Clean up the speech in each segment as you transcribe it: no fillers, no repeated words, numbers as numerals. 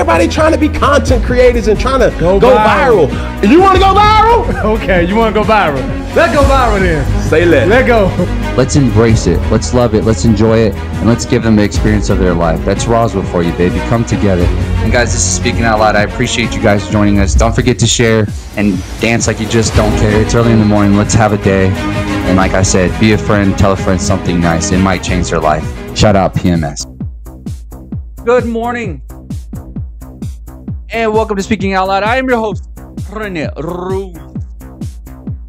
everybody trying to be content creators and trying to go viral. You want to go viral? Okay, you want to go viral. Let's go viral then. Say let. Let go. Let's embrace it. Let's love it. Let's enjoy it. And let's give them the experience of their life. That's Roswell for you, baby. Come together. And guys, this is Speaking Out Loud. I appreciate you guys joining us. Don't forget to share and dance like you just don't care. It's early in the morning. Let's have a day. And like I said, be a friend. Tell a friend something nice. It might change their life. Shout out PMS. Good morning. And welcome to Speaking Out Loud. I am your host, Rene Borba.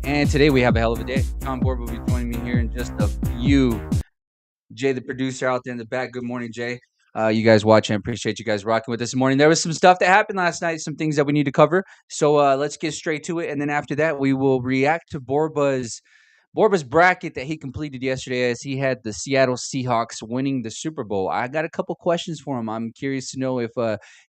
And today we have a hell of a day. Rene Borba will be joining me here in just a few. Jay, the producer out there in the back. Good morning, Jay. You guys watching. I appreciate you guys rocking with us this morning. There was some stuff that happened last night, some things that we need to cover. So let's get straight to it. And then after that, we will react to Borba's bracket that he completed yesterday as he had the Seattle Seahawks winning the Super Bowl. I got a couple questions for him. I'm curious to know if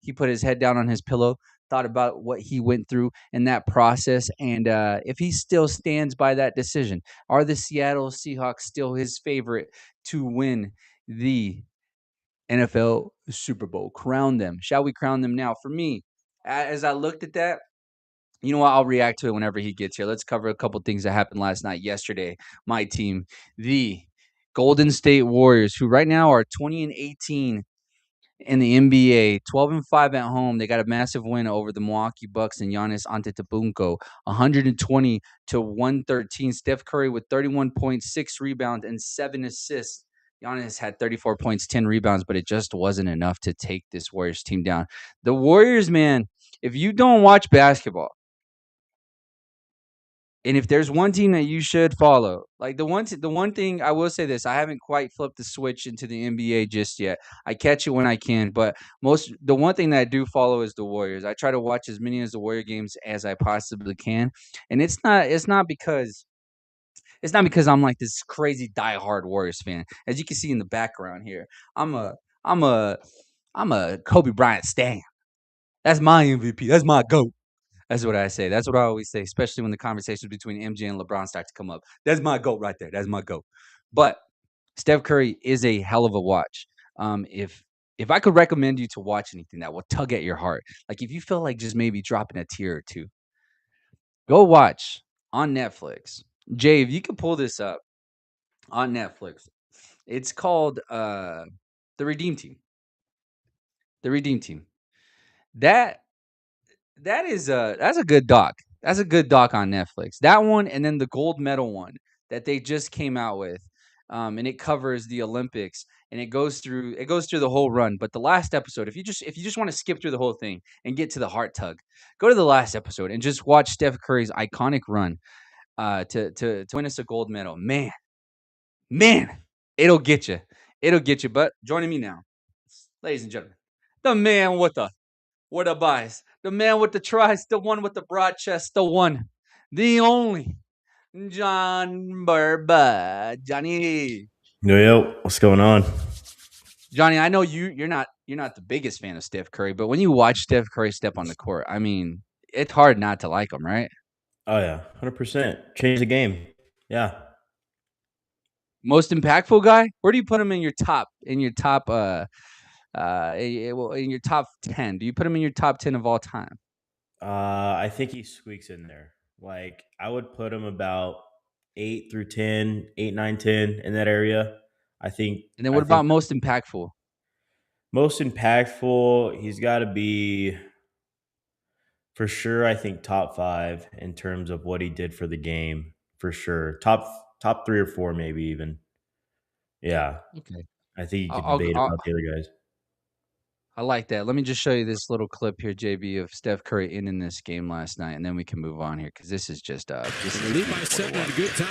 he put his head down on his pillow, thought about what he went through in that process, and if he still stands by that decision. Are the Seattle Seahawks still his favorite to win the NFL Super Bowl? Crown them. Shall we crown them now? For me, as I looked at that, you know what? I'll react to it whenever he gets here. Let's cover a couple things that happened yesterday. My team, the Golden State Warriors, who right now are 20-18 in the NBA, 12-5 at home. They got a massive win over the Milwaukee Bucks and Giannis Antetokounmpo, 120-113. Steph Curry with 31 points, 6 rebounds, and 7 assists. Giannis had 34 points, 10 rebounds, but it just wasn't enough to take this Warriors team down. The Warriors, man, if you don't watch basketball, and if there's one team that you should follow, like the one thing I will say this, I haven't quite flipped the switch into the NBA just yet. I catch it when I can, but the one thing that I do follow is the Warriors. I try to watch as many of the Warrior games as I possibly can, and it's not because I'm like this crazy diehard Warriors fan. As you can see in the background here, I'm a Kobe Bryant stan. That's my MVP. That's my GOAT. That's what I say. That's what I always say, especially when the conversations between MJ and LeBron start to come up. That's my GOAT right there. That's my GOAT. But Steph Curry is a hell of a watch. If I could recommend you to watch anything that will tug at your heart, like if you feel like just maybe dropping a tear or two, go watch on Netflix. Jay, if you could pull this up on Netflix, it's called The Redeem Team. The Redeem Team. That's a good doc. That's a good doc on Netflix. That one, and then the gold medal one that they just came out with, and it covers the Olympics, and it goes through the whole run. But the last episode, if you just want to skip through the whole thing and get to the heart tug, go to the last episode and just watch Steph Curry's iconic run to win us a gold medal. Man, it'll get you. But joining me now, ladies and gentlemen, the man with the bias, the man with the tries, the one with the broad chest, the one, the only, Rene Borba. Johnny. Yo, what's going on? Johnny, I know you're not the biggest fan of Steph Curry, but when you watch Steph Curry step on the court, I mean, it's hard not to like him, right? Oh yeah, 100%. Change the game. Yeah. Most impactful guy? Where do you put him in your top? In your top 10? Do you put him in your top 10 of all time? I think he squeaks in there. Like I would put him about 8 through 10, 8, 9, 10 in that area. I think. And then what about most impactful? Most impactful, he's got to be for sure. I think top 5 in terms of what he did for the game. For sure, top 3 or 4, maybe even. Yeah. Okay. I think you could debate about the other guys. I like that. Let me just show you this little clip here, JB, of Steph Curry in this game last night, and then we can move on here because this is just this is lead by 7 at a good time.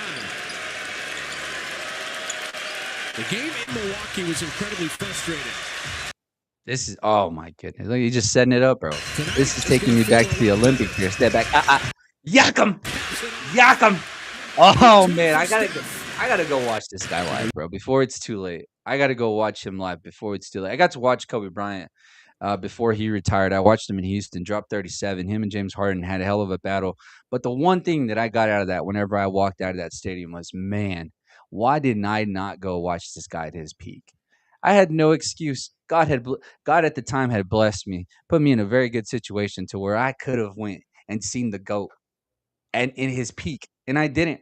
The game in Milwaukee was incredibly frustrating. This is my goodness. Look, you're just setting it up, bro. This is taking me back to the Olympics here. Step back. Yak him. Oh man, I gotta go watch this guy live, bro, before it's too late. I gotta go watch him live before it's too late. I got to watch Kobe Bryant before he retired. I watched him in Houston, dropped 37. Him and James Harden had a hell of a battle. But the one thing that I got out of that whenever I walked out of that stadium was, man, why didn't I not go watch this guy at his peak? I had no excuse. God at the time had blessed me, put me in a very good situation to where I could have went and seen the GOAT and in his peak, and I didn't.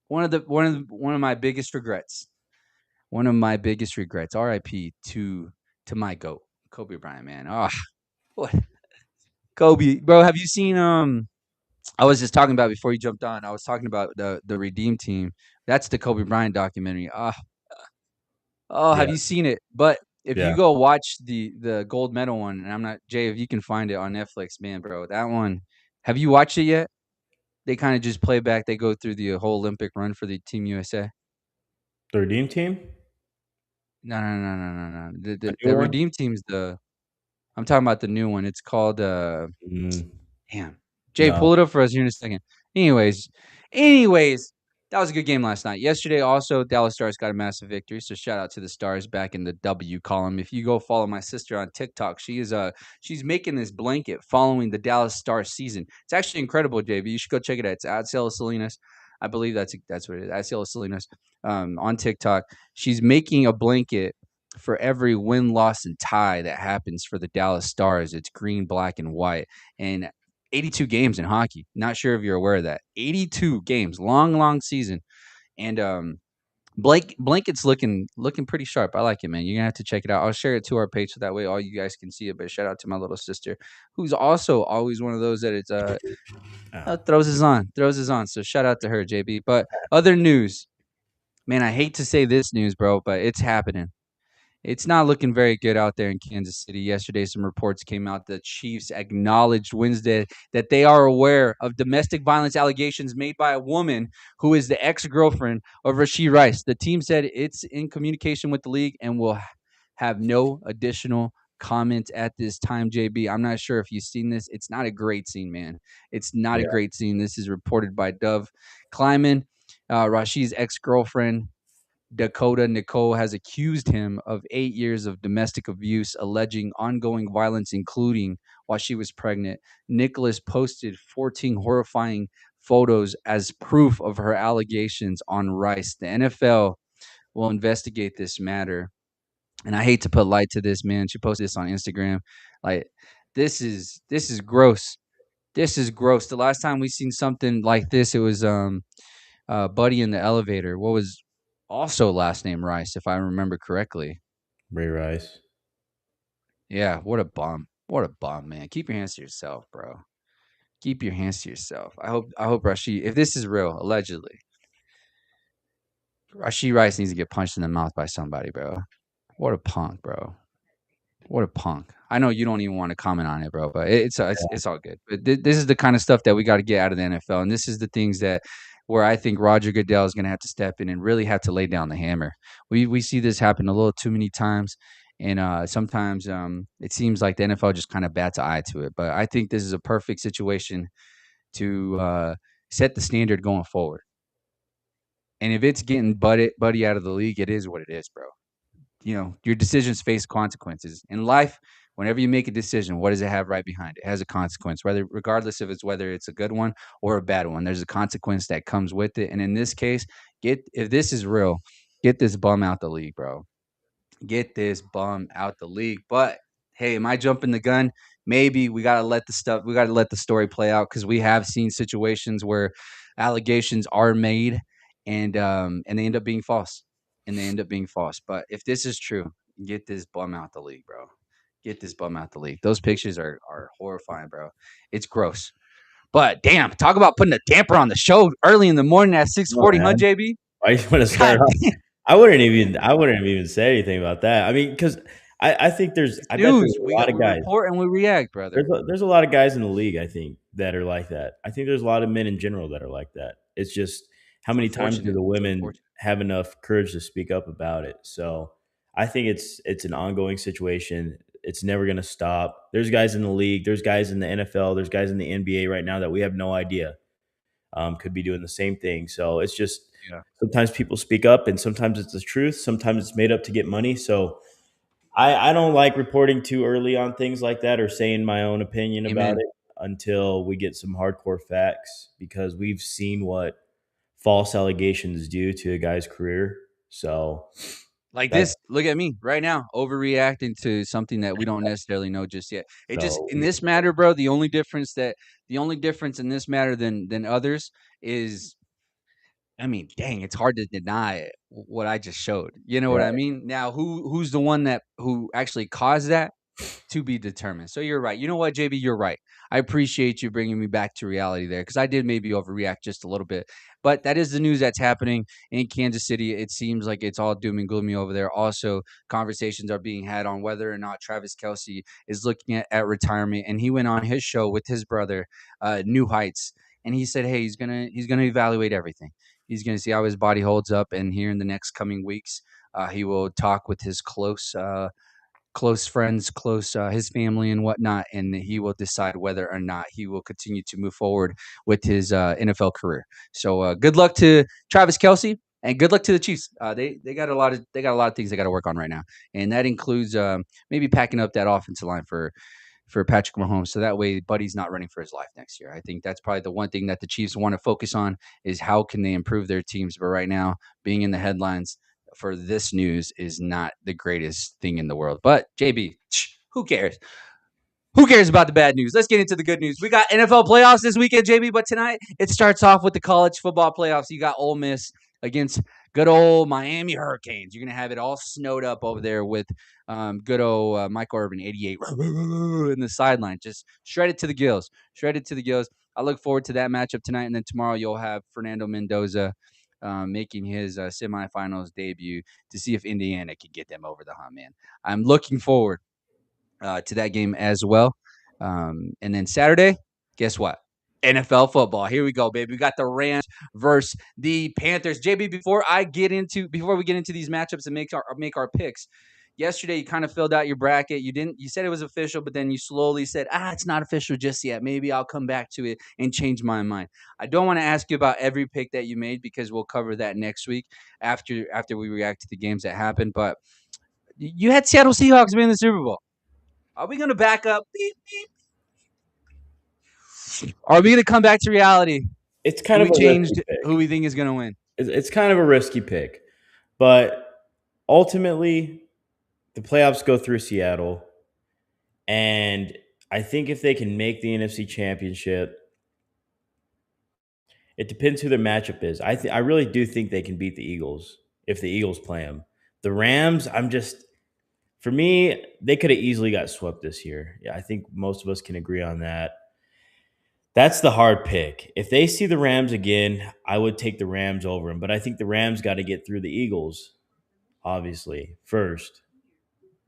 One of my biggest regrets. One of my biggest regrets. R.I.P. to my GOAT, Kobe Bryant, man. Oh, what Kobe, bro? Have you seen? I was just talking about before you jumped on. I was talking about the Redeem Team. That's the Kobe Bryant documentary. Oh, have Yeah. you seen it? But if you Yeah. go watch the gold medal one, and I'm not Jay, if you can find it on Netflix, man, bro, that one. Have you watched it yet? They kind of just play back. They go through the whole Olympic run for the Team USA. The Redeem Team? No. The A the, new the one? Redeem Team's I'm talking about the new one. It's called Mm, damn. Jay, no. pull it up for us here in a second. Anyways, that was a good game last night. Yesterday, also, Dallas Stars got a massive victory. So shout out to the Stars back in the W column. If you go follow my sister on TikTok, she's making this blanket following the Dallas Stars season. It's actually incredible, JB. You should go check it out. It's at Cielo Salinas. I believe that's what it is. At Cielo Salinas on TikTok. She's making a blanket for every win, loss, and tie that happens for the Dallas Stars. It's green, black, and white. And 82 games in hockey. Not sure if you're aware of that. 82 games, long season, and blanket's looking pretty sharp. I like it, man. You're gonna have to check it out. I'll share it to our page so that way all you guys can see it. But shout out to my little sister, who's also always one of those that it's throws his on. So shout out to her, JB. But other news, man, I hate to say this news, bro, but it's happening. It's not looking very good out there in Kansas City. Yesterday, some reports came out that Chiefs acknowledged Wednesday that they are aware of domestic violence allegations made by a woman who is the ex-girlfriend of Rashee Rice. The team said it's in communication with the league and will have no additional comments at this time, JB. I'm not sure if you've seen this. It's not a great scene, man. It's not a Yeah. great scene. This is reported by Dove Kleiman, Rashee's ex-girlfriend. Dakota Nicole has accused him of 8 years of domestic abuse, alleging ongoing violence, including while she was pregnant. Nicholas posted 14 horrifying photos as proof of her allegations on Rice. The NFL will investigate this matter. And I hate to put light to this, man. She posted this on Instagram. Like, this is gross. This is gross. The last time we seen something like this, it was Buddy in the Elevator. What was also last name Rice, if I remember correctly. Ray Rice. Yeah, what a bum. What a bum, man. Keep your hands to yourself, bro. Keep your hands to yourself. I hope Rashee, if this is real, allegedly, Rashee Rice needs to get punched in the mouth by somebody, bro. What a punk, bro. What a punk. I know you don't even want to comment on it, bro, but it's all good. But this is the kind of stuff that we got to get out of the NFL, and this is the things that where I think Roger Goodell is going to have to step in and really have to lay down the hammer. We see this happen a little too many times, and sometimes it seems like the NFL just kind of bats an eye to it. But I think this is a perfect situation to set the standard going forward. And if it's getting Buddy out of the league, it is what it is, bro. Your decisions face consequences in life. Whenever you make a decision, what does it have right behind it? It has a consequence, regardless of whether it's a good one or a bad one. There's a consequence that comes with it. And in this case, if this is real, get this bum out the league, bro. Get this bum out the league. But hey, am I jumping the gun? Maybe we gotta let the story play out, because we have seen situations where allegations are made and they end up being false. But if this is true, get this bum out the league, bro. Get this bum out the league. Those pictures are horrifying, bro. It's gross. But damn, talk about putting a damper on the show early in the morning at 6:40, huh, JB? Why you want to start God off? damn. I wouldn't even say anything about that. I mean, because I think I bet there's News. a We lot got of we guys. report and we react, brother. There's a lot of guys in the league, I think, that are like that. I think there's a lot of men in general that are like that. It's just how It's many times do unfortunate. the It's women unfortunate. have enough courage to speak up about it? So I think it's an ongoing situation. It's never going to stop. There's guys in the league. There's guys in the NFL. There's guys in the NBA right now that we have no idea could be doing the same thing. So it's just Yeah. sometimes people speak up, and sometimes it's the truth. Sometimes it's made up to get money. So I don't like reporting too early on things like that or saying my own opinion about Amen. it until we get some hardcore facts, because we've seen what false allegations do to a guy's career. So Like that's look at me right now, overreacting to something that we don't necessarily know just yet. It just So in this matter, bro, the only difference in this matter than others is, I mean, dang, it's hard to deny what I just showed. You know what I right. mean? Now, who's the one who actually caused that? To be determined. So you're right. You know what, JB? You're right. I appreciate you bringing me back to reality there, because I did maybe overreact just a little bit. But that is the news that's happening in Kansas City. It seems like it's all doom and gloomy over there. Also, conversations are being had on whether or not Travis Kelce is looking at retirement. And he went on his show with his brother, New Heights, and he said, "Hey, he's gonna evaluate everything. He's gonna see how his body holds up, and here in the next coming weeks, he will talk with his close friends, his family and whatnot, and he will decide whether or not he will continue to move forward with his NFL career. So good luck to Travis Kelce, and good luck to the Chiefs. They got a lot of things they got to work on right now, and that includes maybe packing up that offensive line for Patrick Mahomes, so that way Buddy's not running for his life next year. I think that's probably the one thing that the Chiefs want to focus on, is how can they improve their teams. But right now, being in the headlines for this news is not the greatest thing in the world. But JB, who cares? Who cares about the bad news? Let's get into the good news. We got NFL playoffs this weekend, JB, but tonight it starts off with the college football playoffs. You got Ole Miss against good old Miami Hurricanes. You're going to have it all snowed up over there with good old Michael Irvin, 88, in the sideline. Just shredded to the gills. Shredded to the gills. I look forward to that matchup tonight. And then tomorrow you'll have Fernando Mendoza making his semifinals debut to see if Indiana can get them over the hump, man. I'm looking forward to that game as well. And then Saturday, guess what? NFL football. Here we go, baby. We got the Rams versus the Panthers. JB, before we get into these matchups and make our picks, yesterday you kind of filled out your bracket. You said it was official, but then you slowly said, it's not official just yet. Maybe I'll come back to it and change my mind. I don't want to ask you about every pick that you made, because we'll cover that next week after we react to the games that happened. But you had Seattle Seahawks win the Super Bowl. Are we going to back up? Beep, beep. Are we going to come back to reality? It's kind of We a changed risky pick. who we think is going to win. It's kind of a risky pick, but ultimately, the playoffs go through Seattle, and I think if they can make the NFC Championship, it depends who their matchup is. I really do think they can beat the Eagles if the Eagles play them. The Rams, for me, they could have easily got swept this year. Yeah, I think most of us can agree on that. That's the hard pick. If they see the Rams again, I would take the Rams over them. But I think the Rams got to get through the Eagles, obviously, first.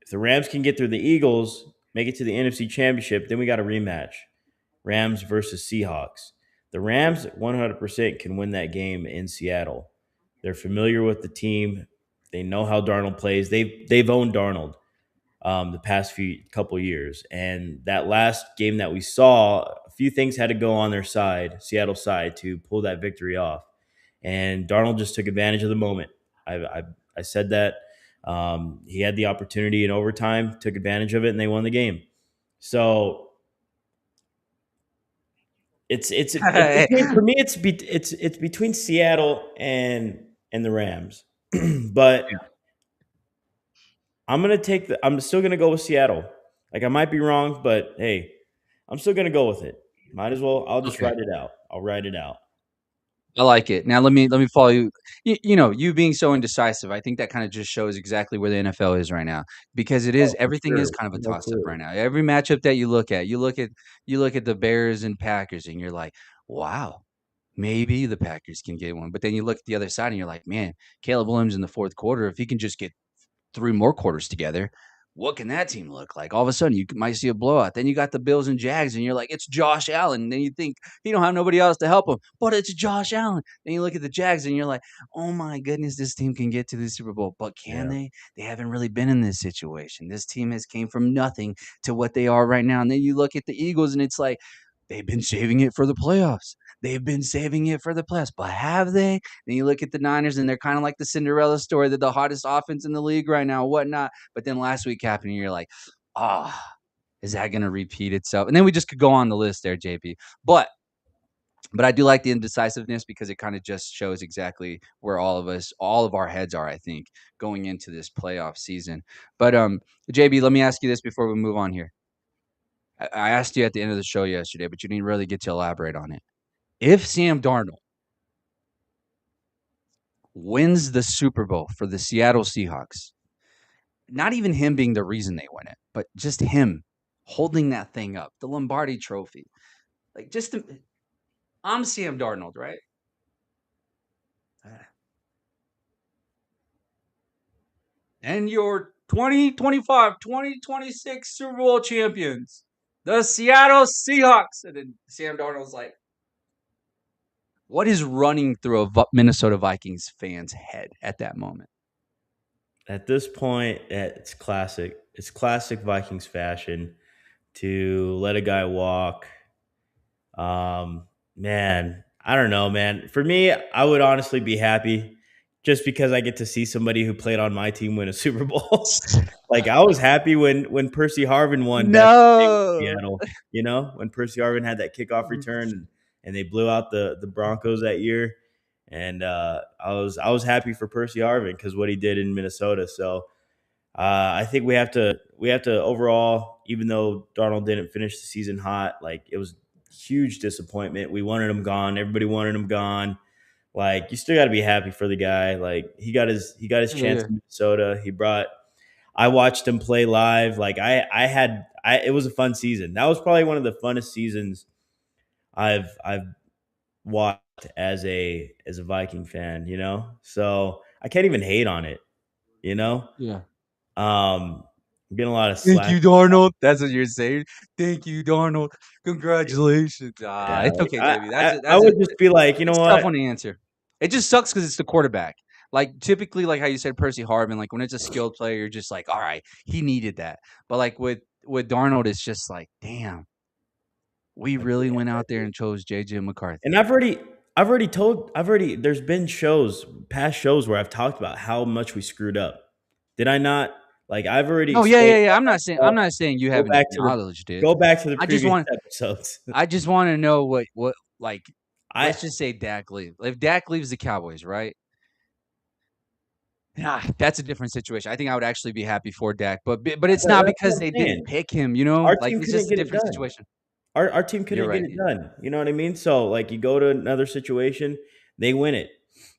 If the Rams can get through the Eagles, make it to the NFC Championship, then we got a rematch. Rams versus Seahawks. The Rams 100% can win that game in Seattle. They're familiar with the team. They know how Darnold plays. They've owned Darnold the past couple years. And that last game that we saw, a few things had to go on their side, Seattle side, to pull that victory off. And Darnold just took advantage of the moment. I said that. He had the opportunity in overtime, took advantage of it, and they won the game. So it's for me, it's between Seattle and the Rams. But I'm still gonna go with Seattle. Like, I might be wrong, but hey, I'm still gonna go with it. Might as well. I'll just write it out. I'll write it out. I like it. Now let me follow you. You being so indecisive, I think that kind of just shows exactly where the NFL is right now, because everything is Sure. kind of a No toss up clue. right now. Every matchup that you look at, you look at the Bears and Packers, and you're like, wow, maybe the Packers can get one. But then you look at the other side, and you're like, man, Caleb Williams in the fourth quarter, if he can just get 3 more quarters together, what can that team look like? All of a sudden, you might see a blowout. Then you got the Bills and Jags, and you're like, it's Josh Allen. And then you think he don't have nobody else to help him, but it's Josh Allen. Then you look at the Jags, and you're like, oh my goodness, this team can get to the Super Bowl. But can Yeah. they? They haven't really been in this situation. This team has came from nothing to what they are right now. And then you look at the Eagles, and it's like, they've been saving it for the playoffs. They've been saving it for the playoffs, but have they? Then you look at the Niners, and they're kind of like the Cinderella story. They're the hottest offense in the league right now, whatnot. But then last week happened, and you're like, is that going to repeat itself? And then we just could go on the list there, JP. But But I do like the indecisiveness because it kind of just shows exactly where all of our heads are, I think, going into this playoff season. But JB, let me ask you this before we move on here. I asked you at the end of the show yesterday, but you didn't really get to elaborate on it. If Sam Darnold wins the Super Bowl for the Seattle Seahawks, not even him being the reason they win it, but just him holding that thing up, the Lombardi Trophy, like I'm Sam Darnold, right? And your 2025, 2026 Super Bowl champions, the Seattle Seahawks. And then Sam Darnold's like, what is running through a Minnesota Vikings fan's head at that moment? At this point, it's classic. It's classic Vikings fashion to let a guy walk. Man, I don't know, man. For me, I would honestly be happy just because I get to see somebody who played on my team win a Super Bowl. Like I was happy when Percy Harvin won back in No. Seattle. You know, when Percy Harvin had that kickoff return and they blew out the Broncos that year. And I was happy for Percy Harvin because what he did in Minnesota. So I think we have to overall, even though Darnold didn't finish the season hot, like it was huge disappointment. We wanted him gone. Everybody wanted him gone. Like you still got to be happy for the guy. Like he got his chance in Minnesota. I watched him play live. Like it was a fun season. That was probably one of the funnest seasons I've watched as a Viking fan, you know? So I can't even hate on it, you know? Yeah. Getting a lot of slack. Thank you, Darnold. That's what you're saying. Thank you, Darnold. Congratulations. Yeah, It's okay, JB. I would just be like, you know it's what? a tough one to answer. It just sucks because it's the quarterback. Like typically, like how you said, Percy Harvin. Like when it's a skilled player, you're just like, all right, he needed that. But like with Darnold, it's just like, damn, we really went out there and chose JJ McCarthy. And there's been past shows where I've talked about how much we screwed up. Did I not? Like I've already. Oh yeah. I'm not saying you haven't back to the- acknowledged it. Go back to the I just previous want- episodes. I just want to know what like. Let's just say Dak leaves. If Dak leaves the Cowboys, right? That's a different situation. I think I would actually be happy for Dak, but it's not because they didn't pick him. You know, like it's just a different situation. Our team couldn't get it done. You know what I mean? So like you go to another situation, they win it.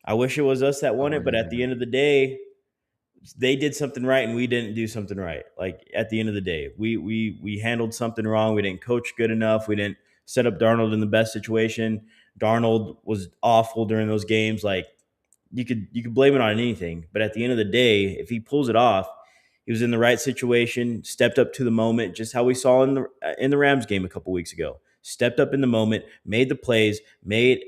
I wish it was us that won it, but at the end of the day, they did something right and we didn't do something right. Like at the end of the day, we handled something wrong. We didn't coach good enough. We didn't set up Darnold in the best situation. Darnold was awful during those games. Like you could blame it on anything, but at the end of the day, if he pulls it off, he was in the right situation, stepped up to the moment, just how we saw in the Rams game a couple weeks ago. Stepped up in the moment, made the plays, made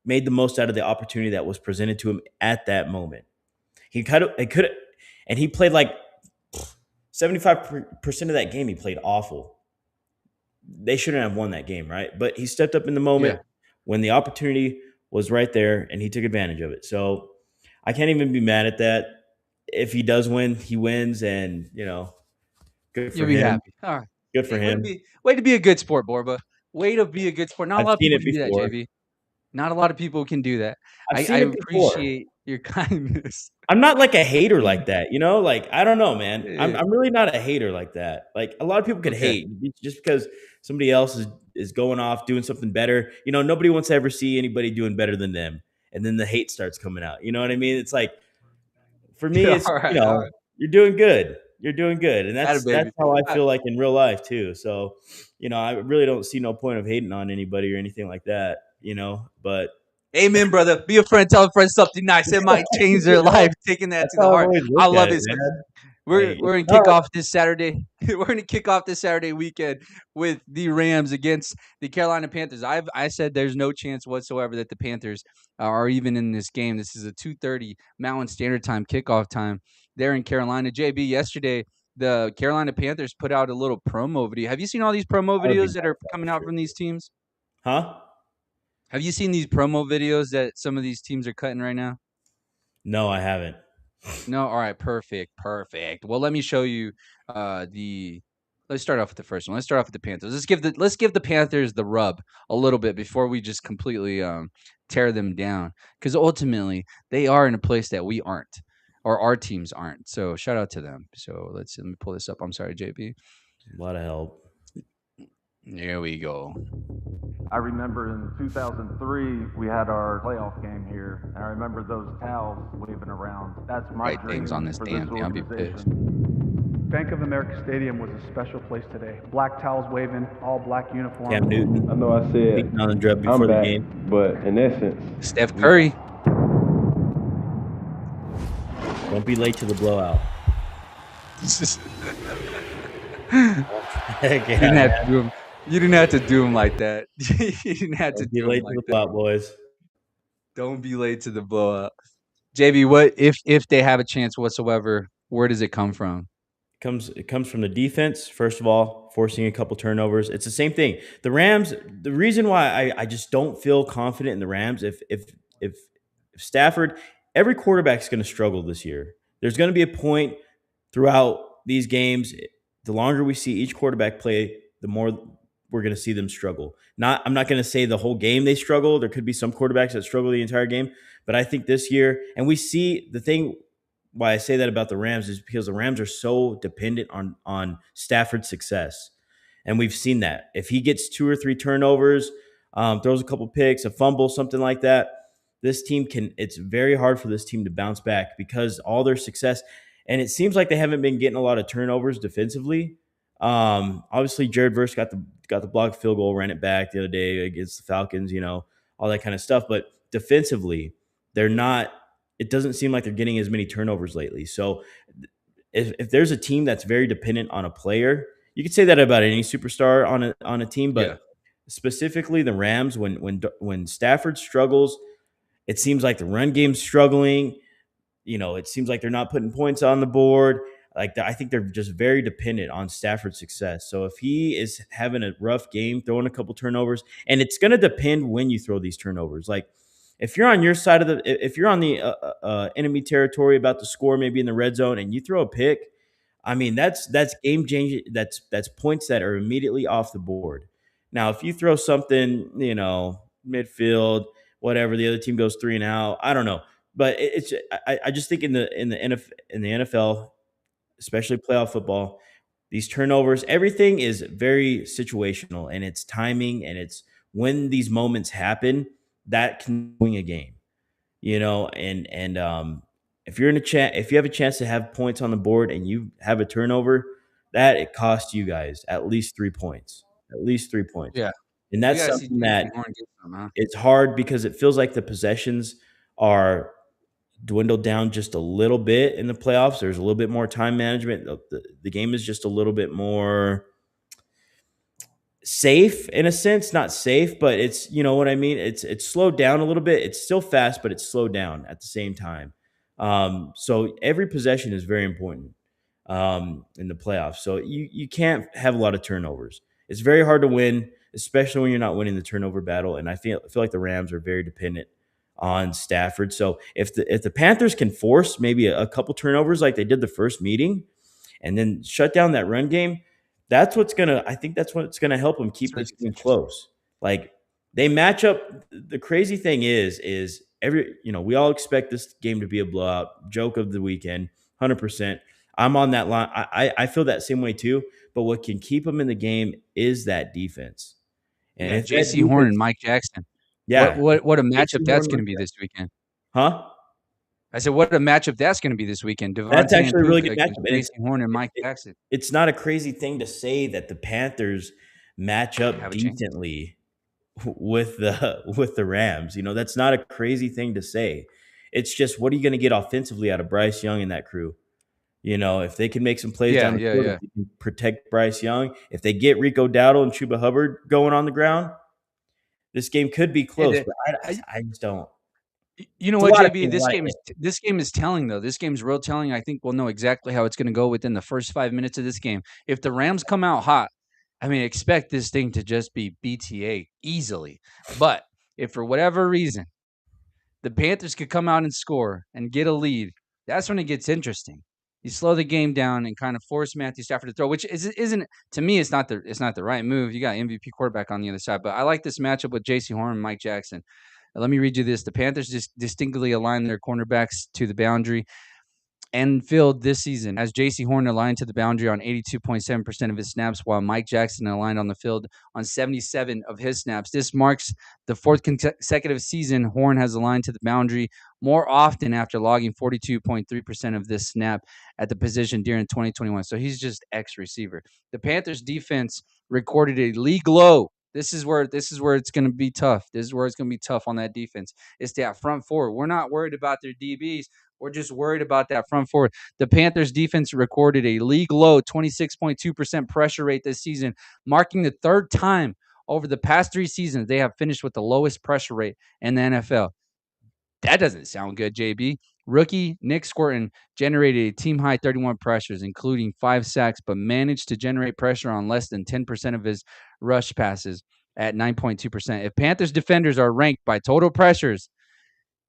the most out of the opportunity that was presented to him at that moment. He could and he played like 75% of that game. He played awful. They shouldn't have won that game, right? But he stepped up in the moment when the opportunity was right there, and he took advantage of it. So I can't even be mad at that. If he does win, he wins, and good for him. You'll be happy. All right. Good for him. Way to be a good sport, Borba. Way to be a good sport. Not a lot of people can do that, before. JB. Not a lot of people can do that. I appreciate your kindness. I'm not like a hater like that, Like I don't know, man. I'm really not a hater like that. Like a lot of people could hate just because somebody else is going off doing something better. Nobody wants to ever see anybody doing better than them, and then the hate starts coming out. You know what I mean? It's like for me, it's you're doing good. You're doing good, and that's how I feel like in real life too. So, I really don't see no point of hating on anybody or anything like that. But amen, brother. Be a friend. Tell a friend something nice. It might change their life. Taking that to the heart. I love it. We're going to kick off this Saturday. We're going to kick off this Saturday weekend with the Rams against the Carolina Panthers. I said there's no chance whatsoever that the Panthers are even in this game. This is a 2:30 Mountain Standard Time kickoff time there in Carolina. JB, yesterday the Carolina Panthers put out a little promo video. Have you seen all these promo videos that are coming out from these teams? Huh? Have you seen these promo videos that some of these teams are cutting right now? No, I haven't. No, all right, perfect. Well, let me show you let's start off with the first one. Let's start off with the Panthers. Let's give the Panthers the rub a little bit before we just completely tear them down, because ultimately they are in a place that we aren't, or our teams aren't. So shout out to them. So let me pull this up. I'm sorry, JB. A lot of help. There we go. I remember in 2003, we had our playoff game here, and I remember those towels waving around. That's my Right dream things on this for damn this thing. I'll be pissed. organization. Bank of America Stadium was a special place today. Black towels waving, all black uniforms. Cam Newton I know I said beating on the drug before I'm the back, game. but in essence, Steph Curry. Don't be late to the blowout. You didn't have to do him. You didn't have to do him like that. You didn't have to Don't be do him late like to the that. blowout, boys. Don't be late to the blowout. JB, what if they have a chance whatsoever? Where does it come from? It comes from the defense, first of all, forcing a couple turnovers. It's the same thing. The Rams, the reason why I just don't feel confident in the Rams, if Stafford, every quarterback's going to struggle this year. There's going to be a point throughout these games. The longer we see each quarterback play, the more we're going to see them struggle. I'm not going to say the whole game they struggle. There could be some quarterbacks that struggle the entire game, but I think this year, and we see the thing why I say that about the Rams is because the Rams are so dependent on Stafford's success. And we've seen that. If he gets 2 or 3 turnovers, throws a couple picks, a fumble, something like that, it's very hard for this team to bounce back because all their success, and it seems like they haven't been getting a lot of turnovers defensively. Obviously Jared Verse got the blocked field goal, ran it back the other day against the Falcons, all that kind of stuff. But defensively, it doesn't seem like they're getting as many turnovers lately. So if there's a team that's very dependent on a player, you could say that about any superstar on a team, but specifically the Rams, when Stafford struggles, it seems like the run game's struggling. It seems like they're not putting points on the board. I think they're just very dependent on Stafford's success. So if he is having a rough game, throwing a couple turnovers, and it's going to depend when you throw these turnovers. Like if you're on your side if you're on the enemy territory about to score, maybe in the red zone, and you throw a pick, I mean that's game changing. That's points that are immediately off the board. Now, if you throw something, midfield, whatever, the other team goes 3 and out. I don't know. But I just think in the NFL, especially playoff football, these turnovers, everything is very situational, and it's timing, and it's when these moments happen that can win a game. If you have a chance to have points on the board and you have a turnover, that it costs you guys at least 3 points. At least 3 points. Yeah. And that's something that it's hard because it feels like the possessions are dwindled down just a little bit in the playoffs. There's a little bit more time management. The game is just a little bit more safe in a sense, not safe, but it's, you know what I mean? It's slowed down a little bit. It's still fast, but it's slowed down at the same time. So every possession is very important in the playoffs. So you can't have a lot of turnovers. It's very hard to win, especially when you're not winning the turnover battle. And I feel like the Rams are very dependent on Stafford. So if the Panthers can force maybe a couple turnovers like they did the first meeting and then shut down that run game, I think that's what's gonna help them keep this game close. Like they match up. The crazy thing is we all expect this game to be a blowout. Joke of the weekend, 100%. I'm on that line. I feel that same way too. But what can keep them in the game is that defense. And J.C. Horn and Mike Jackson. Yeah. What a matchup that's going to be this weekend. Huh? I said, what a matchup that's going to be this weekend. That's actually a really good matchup. J.C. Horn and Mike Jackson. It's not a crazy thing to say that the Panthers match up decently with the Rams. That's not a crazy thing to say. It's just, what are you going to get offensively out of Bryce Young and that crew? If they can make some plays down the field, if they can protect Bryce Young, if they get Rico Dowdle and Chuba Hubbard going on the ground, this game could be close. But I just don't. You know what, JB? This game is telling, though. This game's real telling. I think we'll know exactly how it's going to go within the first 5 minutes of this game. If the Rams come out hot, expect this thing to just be BTA easily. But if for whatever reason the Panthers could come out and score and get a lead, that's when it gets interesting. You slow the game down and kind of force Matthew Stafford to throw, which isn't to me. It's not the right move. You got MVP quarterback on the other side, but I like this matchup with J.C. Horn and Mike Jackson. Let me read you this: the Panthers just distinctly align their cornerbacks to the boundary and field this season as J.C. Horn aligned to the boundary on 82.7% of his snaps, while Mike Jackson aligned on the field on 77 of his snaps. This marks the fourth consecutive season Horn has aligned to the boundary more often after logging 42.3% of this snap at the position during 2021. So he's just X receiver. The Panthers defense recorded a league low. This is where it's going to be tough. This is where it's going to be tough on that defense. It's that front four. We're not worried about their DBs. We're just worried about that front four. The Panthers defense recorded a league low 26.2% pressure rate this season, marking the third time over the past 3 seasons they have finished with the lowest pressure rate in the NFL. That doesn't sound good, JB. Rookie Nick Squirton generated a team-high 31 pressures, including 5 sacks, but managed to generate pressure on less than 10% of his rush passes at 9.2%. If Panthers defenders are ranked by total pressures,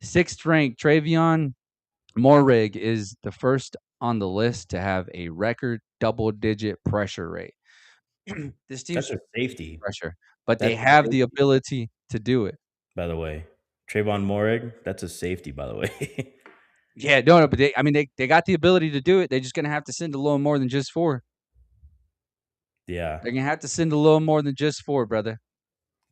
6th-ranked Travion Morrig is the first on the list to have a record double-digit pressure rate. This team's That's a safety, pressure, but they That's a have the safety. ability to do it. by the way. Trayvon Morig, that's a safety, by the way. Yeah, no, but they got the ability to do it. They're just gonna have to send a little more than just 4. Yeah. They're gonna have to send a little more than just 4, brother.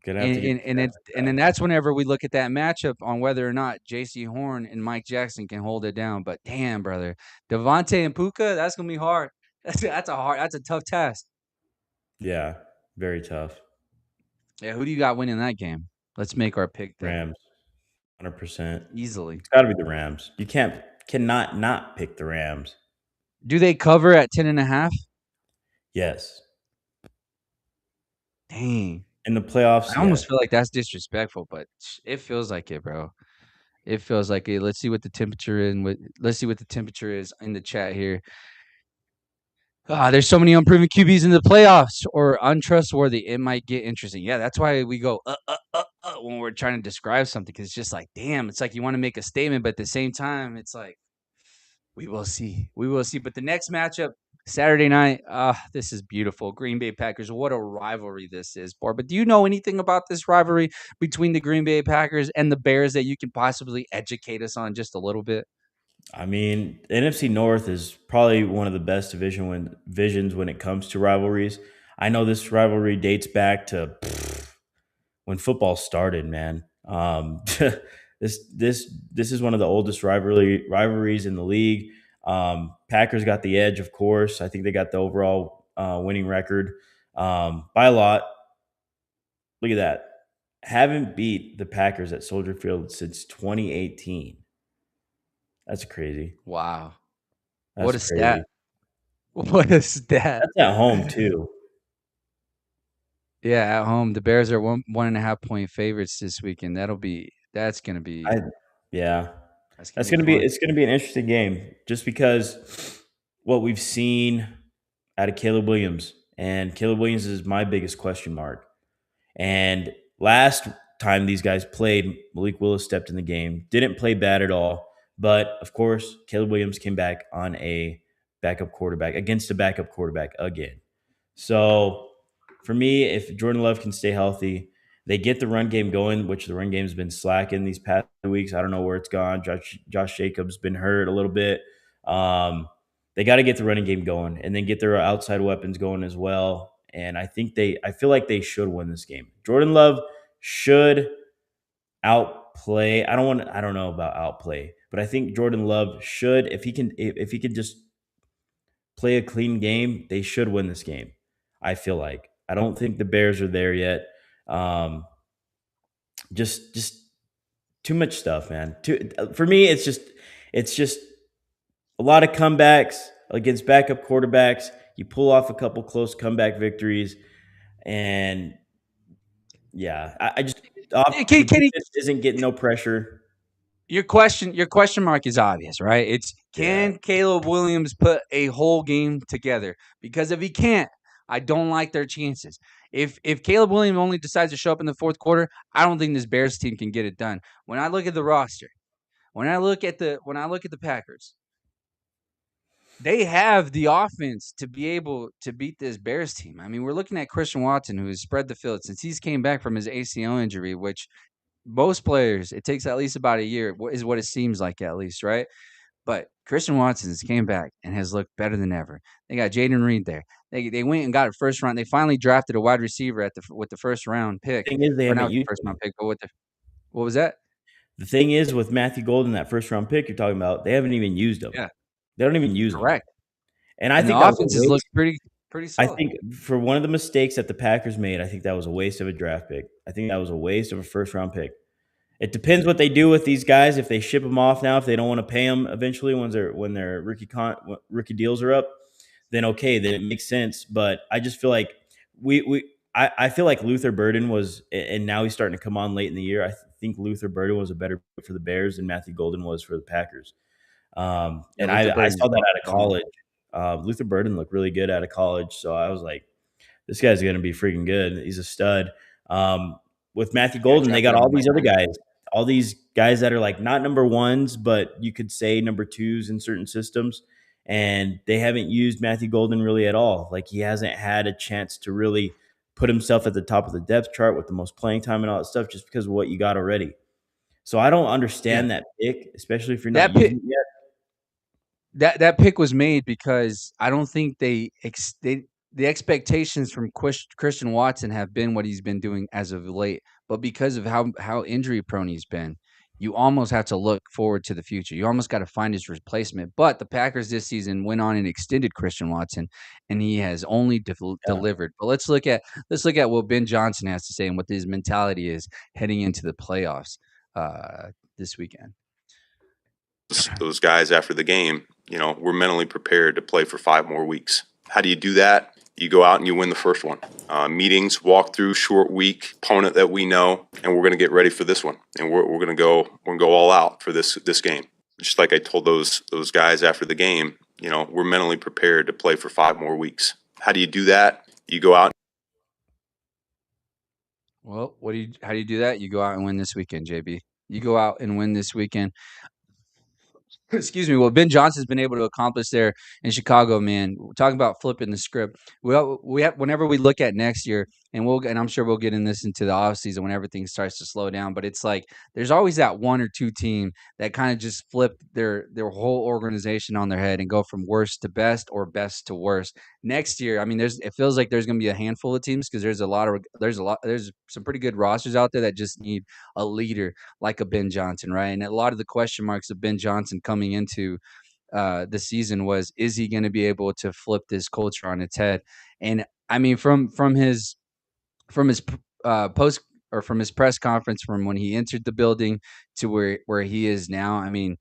Gonna have to get And then that's whenever we look at that matchup on whether or not J.C. Horn and Mike Jackson can hold it down. But damn, brother, Devontae and Puka, that's gonna be hard. That's a tough task. Yeah, very tough. Yeah, who do you got winning that game? Let's make our pick then. Rams, 100%. Easily. It's got to be the Rams. You cannot not pick the Rams. Do they cover at 10.5? Yes. Dang. In the playoffs, I almost yes. feel like that's disrespectful, but it feels like it, bro. It feels like it. Let's see what the temperature is in the chat here. There's so many unproven QBs in the playoffs or untrustworthy. It might get interesting. Yeah, that's why we go when we're trying to describe something, because it's just like, damn, it's like you want to make a statement, but at the same time, it's like, we will see. We will see. But the next matchup, Saturday night, this is beautiful. Green Bay Packers. What a rivalry this is, Bor. But do you know anything about this rivalry between the Green Bay Packers and the Bears that you can possibly educate us on just a little bit? I mean, the NFC North is probably one of the best divisions when it comes to rivalries. I know this rivalry dates back to when football started, man. This is one of the oldest rivalries in the league. Packers got the edge, of course. I think they got the overall winning record by a lot. Look at that. Haven't beat the Packers at Soldier Field since 2018. That's crazy. Wow. That's What a crazy. stat. What a stat. That's at home too. Yeah, at home. The Bears are 1.5 point favorites this weekend. That's gonna be Yeah. that's It's fun. gonna be an interesting game just because what we've seen out of Caleb Williams. And Caleb Williams is my biggest question mark. And last time these guys played, Malik Willis stepped in the game. Didn't play bad at all. But of course, Caleb Williams came back on a backup quarterback against a backup quarterback again. So for me, if Jordan Love can stay healthy, they get the run game going, which the run game's been slacking these past weeks. I don't know where it's gone. Josh Jacobs been hurt a little bit. They got to get the running game going and then get their outside weapons going as well. And I feel like they should win this game. Jordan Love should outplay. I don't know about outplay, but I think Jordan Love should, if he can just play a clean game, they should win this game. I feel like. I don't think the Bears are there yet. Just too much stuff, man. For me, it's just a lot of comebacks against backup quarterbacks. You pull off a couple close comeback victories, and yeah, I just the defense isn't getting no pressure. Your question mark is obvious, right? It's can Caleb Williams put a whole game together? Because if he can't, I don't like their chances. If Caleb Williams only decides to show up in the fourth quarter, I don't think this Bears team can get it done. When I look at the roster, when I look at the Packers, they have the offense to be able to beat this Bears team. I mean, we're looking at Christian Watson, who has spread the field since he's came back from his ACL injury, which most players, it takes at least about a year, is what it seems like at least, right? But Christian Watson's came back and has looked better than ever. They got Jaden Reed there. They went and got a first round. They finally drafted a wide receiver with the first round pick, The thing is, they or haven't not with the used first him. round pick, but with the what was that? The thing is, with Matthew Golden, that first round pick you're talking about, they haven't even used him. Yeah, They don't even use him. correct. And I And the think that was a offenses look waste. pretty I solid. think for one of the mistakes that the Packers made, I think that was a waste of a draft pick. I think that was a waste of a first round pick. It depends what they do with these guys. If they ship them off now, if they don't want to pay them eventually when their rookie deals are up, then okay, then it makes sense. But I just feel like I feel like Luther Burden was, and now he's starting to come on late in the year. I think Luther Burden was a better fit for the Bears than Matthew Golden was for the Packers. Yeah, And Luther I Burden's saw that out of phenomenal. college. Luther Burden looked really good out of college, so I was like, this guy's going to be freaking good. He's a stud. Um, with Matthew Yeah, Golden, they got drafted him all in like these other 9th. guys, all these guys that are like not number ones, but you could say number twos in certain systems. And they haven't used Matthew Golden really at all. Like he hasn't had a chance to really put himself at the top of the depth chart with the most playing time and all that stuff just because of what you got already. So I don't Yeah, understand that pick, especially if you're not that pick using it yet. that pick was made because I don't think the expectations from Christian Watson have been what he's been doing as of late, but because of how injury prone he's been, you almost have to look forward to the future. You almost got to find his replacement. But the Packers this season went on and extended Christian Watson, and he has only Yeah. delivered. But let's look at what Ben Johnson has to say and what his mentality is heading into the playoffs this weekend. Those guys after the game, we're mentally prepared to play for 5 more weeks. How do you do that? You go out and you win the first one. Meetings, walkthrough, short week, opponent that we know, and we're going to get ready for this one. And we're going to go all out for this game. Just like I told those guys after the game, we're mentally prepared to play for 5 more weeks. How do you do that? You go out. Well, how do you do that? You go out and win this weekend, JB. You go out and win this weekend. Excuse me. What Ben Johnson's been able to accomplish there in Chicago, man. We're talking about flipping the script. Well, we have whenever we look at next year, and I'm sure we'll get in this into the offseason when everything starts to slow down. But it's like there's always that one or two team that kind of just flip their whole organization on their head and go from worst to best or best to worst. Next year, I mean, it feels like there's going to be a handful of teams because there's some pretty good rosters out there that just need a leader like a Ben Johnson, right? And a lot of the question marks of Ben Johnson coming into the season was, is he going to be able to flip this culture on its head? And I mean, from his post or from his press conference, from when he entered the building to where he is now, I mean,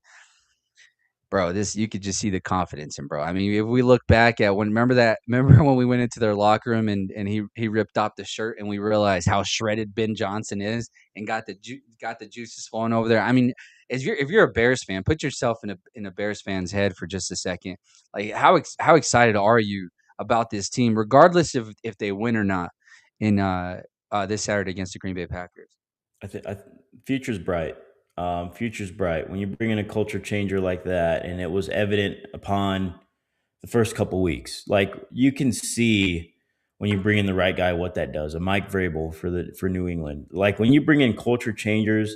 bro, this you could just see the confidence in bro. I mean, if we look back at remember when we went into their locker room and he ripped off the shirt and we realized how shredded Ben Johnson is and got the juices flowing over there. I mean, if you're a Bears fan, put yourself in a Bears fan's head for just a second. Like how excited are you about this team, regardless of if they win or not in this Saturday against the Green Bay Packers? Future's bright. Future's bright. When you bring in a culture changer like that, and it was evident upon the first couple weeks, like you can see when you bring in the right guy what that does. A Mike Vrabel for New England. Like when you bring in culture changers,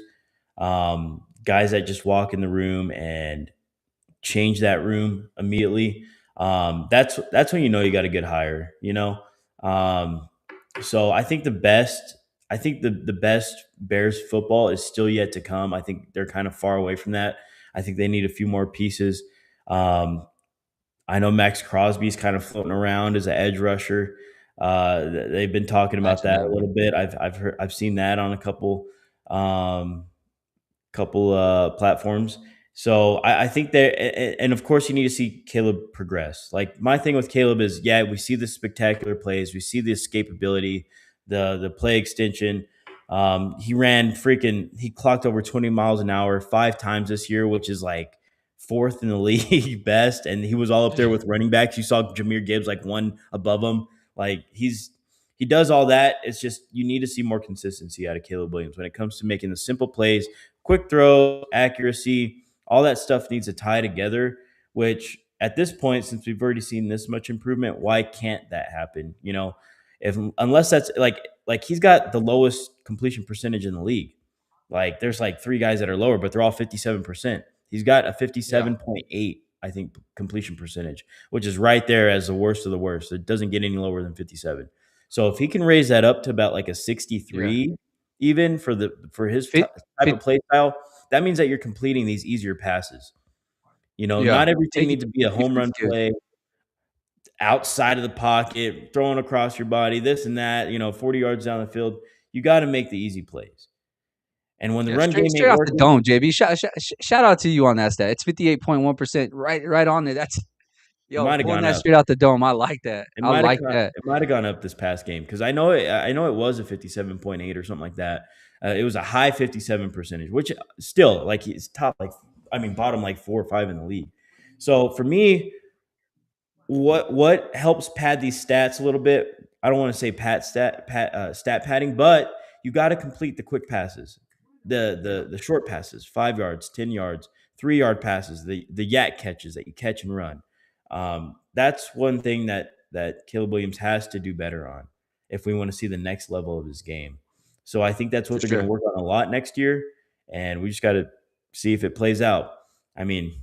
guys that just walk in the room and change that room immediately. That's when you know you got a good hire. Um, so I think the best. I think the best Bears football is still yet to come. I think they're kind of far away from that. I think they need a few more pieces. I know Max Crosby's kind of floating around as an edge rusher. They've been talking about Imagine that a that. little bit. I've seen that on a um, couple platforms. So I think that, and of course, you need to see Caleb progress. Like my thing with Caleb is, yeah, we see the spectacular plays, we see the escapability, the play extension. He clocked over 20 miles an hour 5 times this year, which is like fourth in the league best. And he was all up there with running backs. You saw Jahmyr Gibbs like one above him. Like he does all that. It's just you need to see more consistency out of Caleb Williams when it comes to making the simple plays, quick throw, accuracy, all that stuff needs to tie together, which at this point, since we've already seen this much improvement, why can't that happen? Unless that's like he's got the lowest completion percentage in the league. Like there's like 3 guys that are lower, but they're all 57%. He's got a 57.8, I think, completion percentage, which is right there as the worst of the worst. It doesn't get any lower than 57. So if he can raise that up to about like a 63, even for his type of play style, that means that you're completing these easier passes. Not everything needs to be a home run play outside of the pocket, throwing across your body, this and that, 40 yards down the field. You got to make the easy plays. And when the run game straight off the dome, JB, shout out to you on that stat. It's 58.1%, right on there. That's pulling that straight out the dome. I like that. It might have gone up this past game because I know it was a 57.8 or something like that. It was a high 57 percentage, which still like it's top bottom like 4 or 5 in the league. So for me, what helps pad these stats a little bit? I don't want to say stat padding, but you got to complete the quick passes, the short passes, 5 yards, 10 yards, 3-yard passes, the yak catches that you catch and run. That's one thing that Caleb Williams has to do better on if we want to see the next level of his game. So I think that's what they're going to work on a lot next year, and we just got to see if it plays out.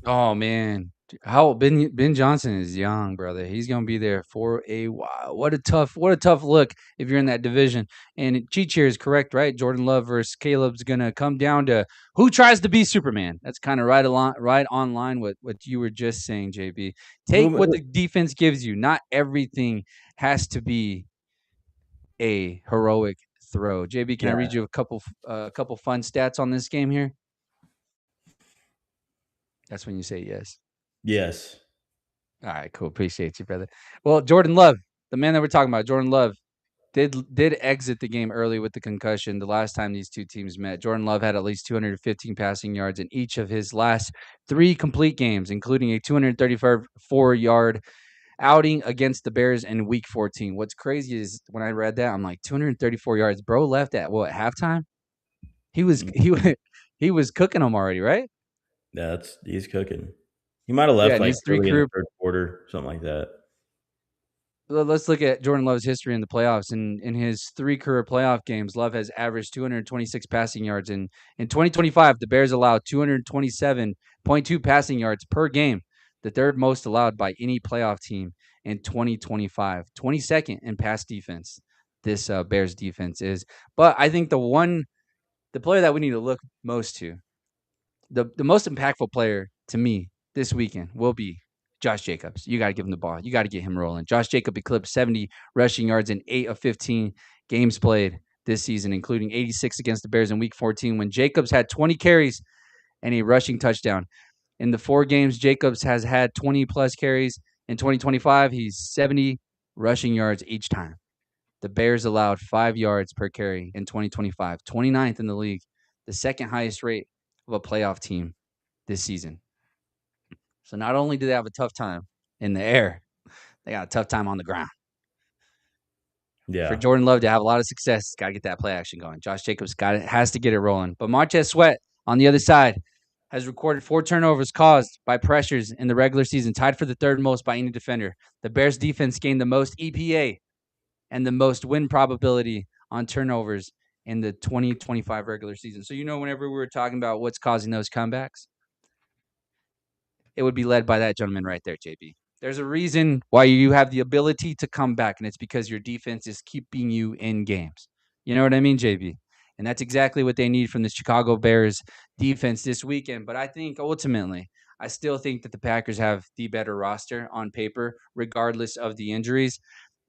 Oh man, how Ben Johnson is young, brother. He's gonna be there for a while. What a tough look if you're in that division. And Cheat is correct, right? Jordan Love versus Caleb's gonna come down to who tries to be Superman. That's kind of right on line with what you were just saying, JB. Take what the defense gives you. Not everything has to be a heroic throw. JB, can I read you a couple fun stats on this game here? That's when you say yes. Yes. All right, cool. Appreciate you, brother. Well, Jordan Love, the man that we're talking about, Jordan Love, did exit the game early with the concussion the last time these two teams met. Jordan Love had at least 215 passing yards in each of his last 3 complete games, including a 234-yard outing against the Bears in Week 14. What's crazy is when I read that, I'm like, 234 yards. Bro left at halftime? He was cooking them already, right? Yeah, he's cooking. He might have left like early in the third quarter, something like that. Let's look at Jordan Love's history in the playoffs. In his 3 career playoff games, Love has averaged 226 passing yards. In 2025, the Bears allowed 227.2 passing yards per game, the third most allowed by any playoff team in 2025. 22nd in pass defense, this Bears defense is. But I think the player that we need to look most to, the most impactful player to me this weekend will be Josh Jacobs. You got to give him the ball. You got to get him rolling. Josh Jacobs eclipsed 70 rushing yards in 8 of 15 games played this season, including 86 against the Bears in Week 14 when Jacobs had 20 carries and a rushing touchdown. In the 4 games, Jacobs has had 20-plus carries. In 2025, he's 70 rushing yards each time. The Bears allowed 5 yards per carry in 2025, 29th in the league, the second highest rate of a playoff team this season. So not only do they have a tough time in the air, they got a tough time on the ground. Yeah. For Jordan Love to have a lot of success, got to get that play action going. Josh Jacobs has to get it rolling. But Montez Sweat on the other side has recorded 4 turnovers caused by pressures in the regular season, tied for the third most by any defender. The Bears defense gained the most EPA and the most win probability on turnovers in the 2025 regular season. So, whenever we were talking about what's causing those comebacks, it would be led by that gentleman right there, JB. There's a reason why you have the ability to come back, and it's because your defense is keeping you in games. You know what I mean, JB? And that's exactly what they need from the Chicago Bears defense this weekend. But I think ultimately, I still think that the Packers have the better roster on paper, regardless of the injuries.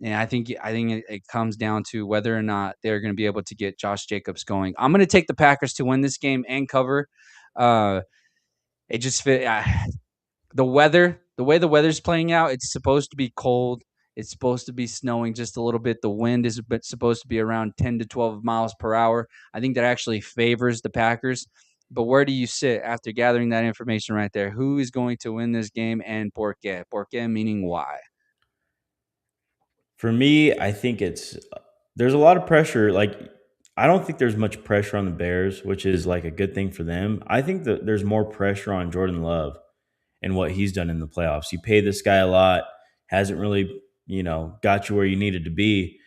And I think it comes down to whether or not they're going to be able to get Josh Jacobs going. I'm going to take the Packers to win this game and cover. It just fit. The way the weather's playing out, it's supposed to be cold. It's supposed to be snowing just a little bit. The wind is supposed to be around 10 to 12 miles per hour. I think that actually favors the Packers. But where do you sit after gathering that information right there? Who is going to win this game and por qué? Por qué meaning why? For me, I think there's a lot of pressure. Like, I don't think there's much pressure on the Bears, which is like a good thing for them. I think that there's more pressure on Jordan Love. and what he's done in the playoffs. You pay this guy a lot, hasn't really, got you where you needed to be.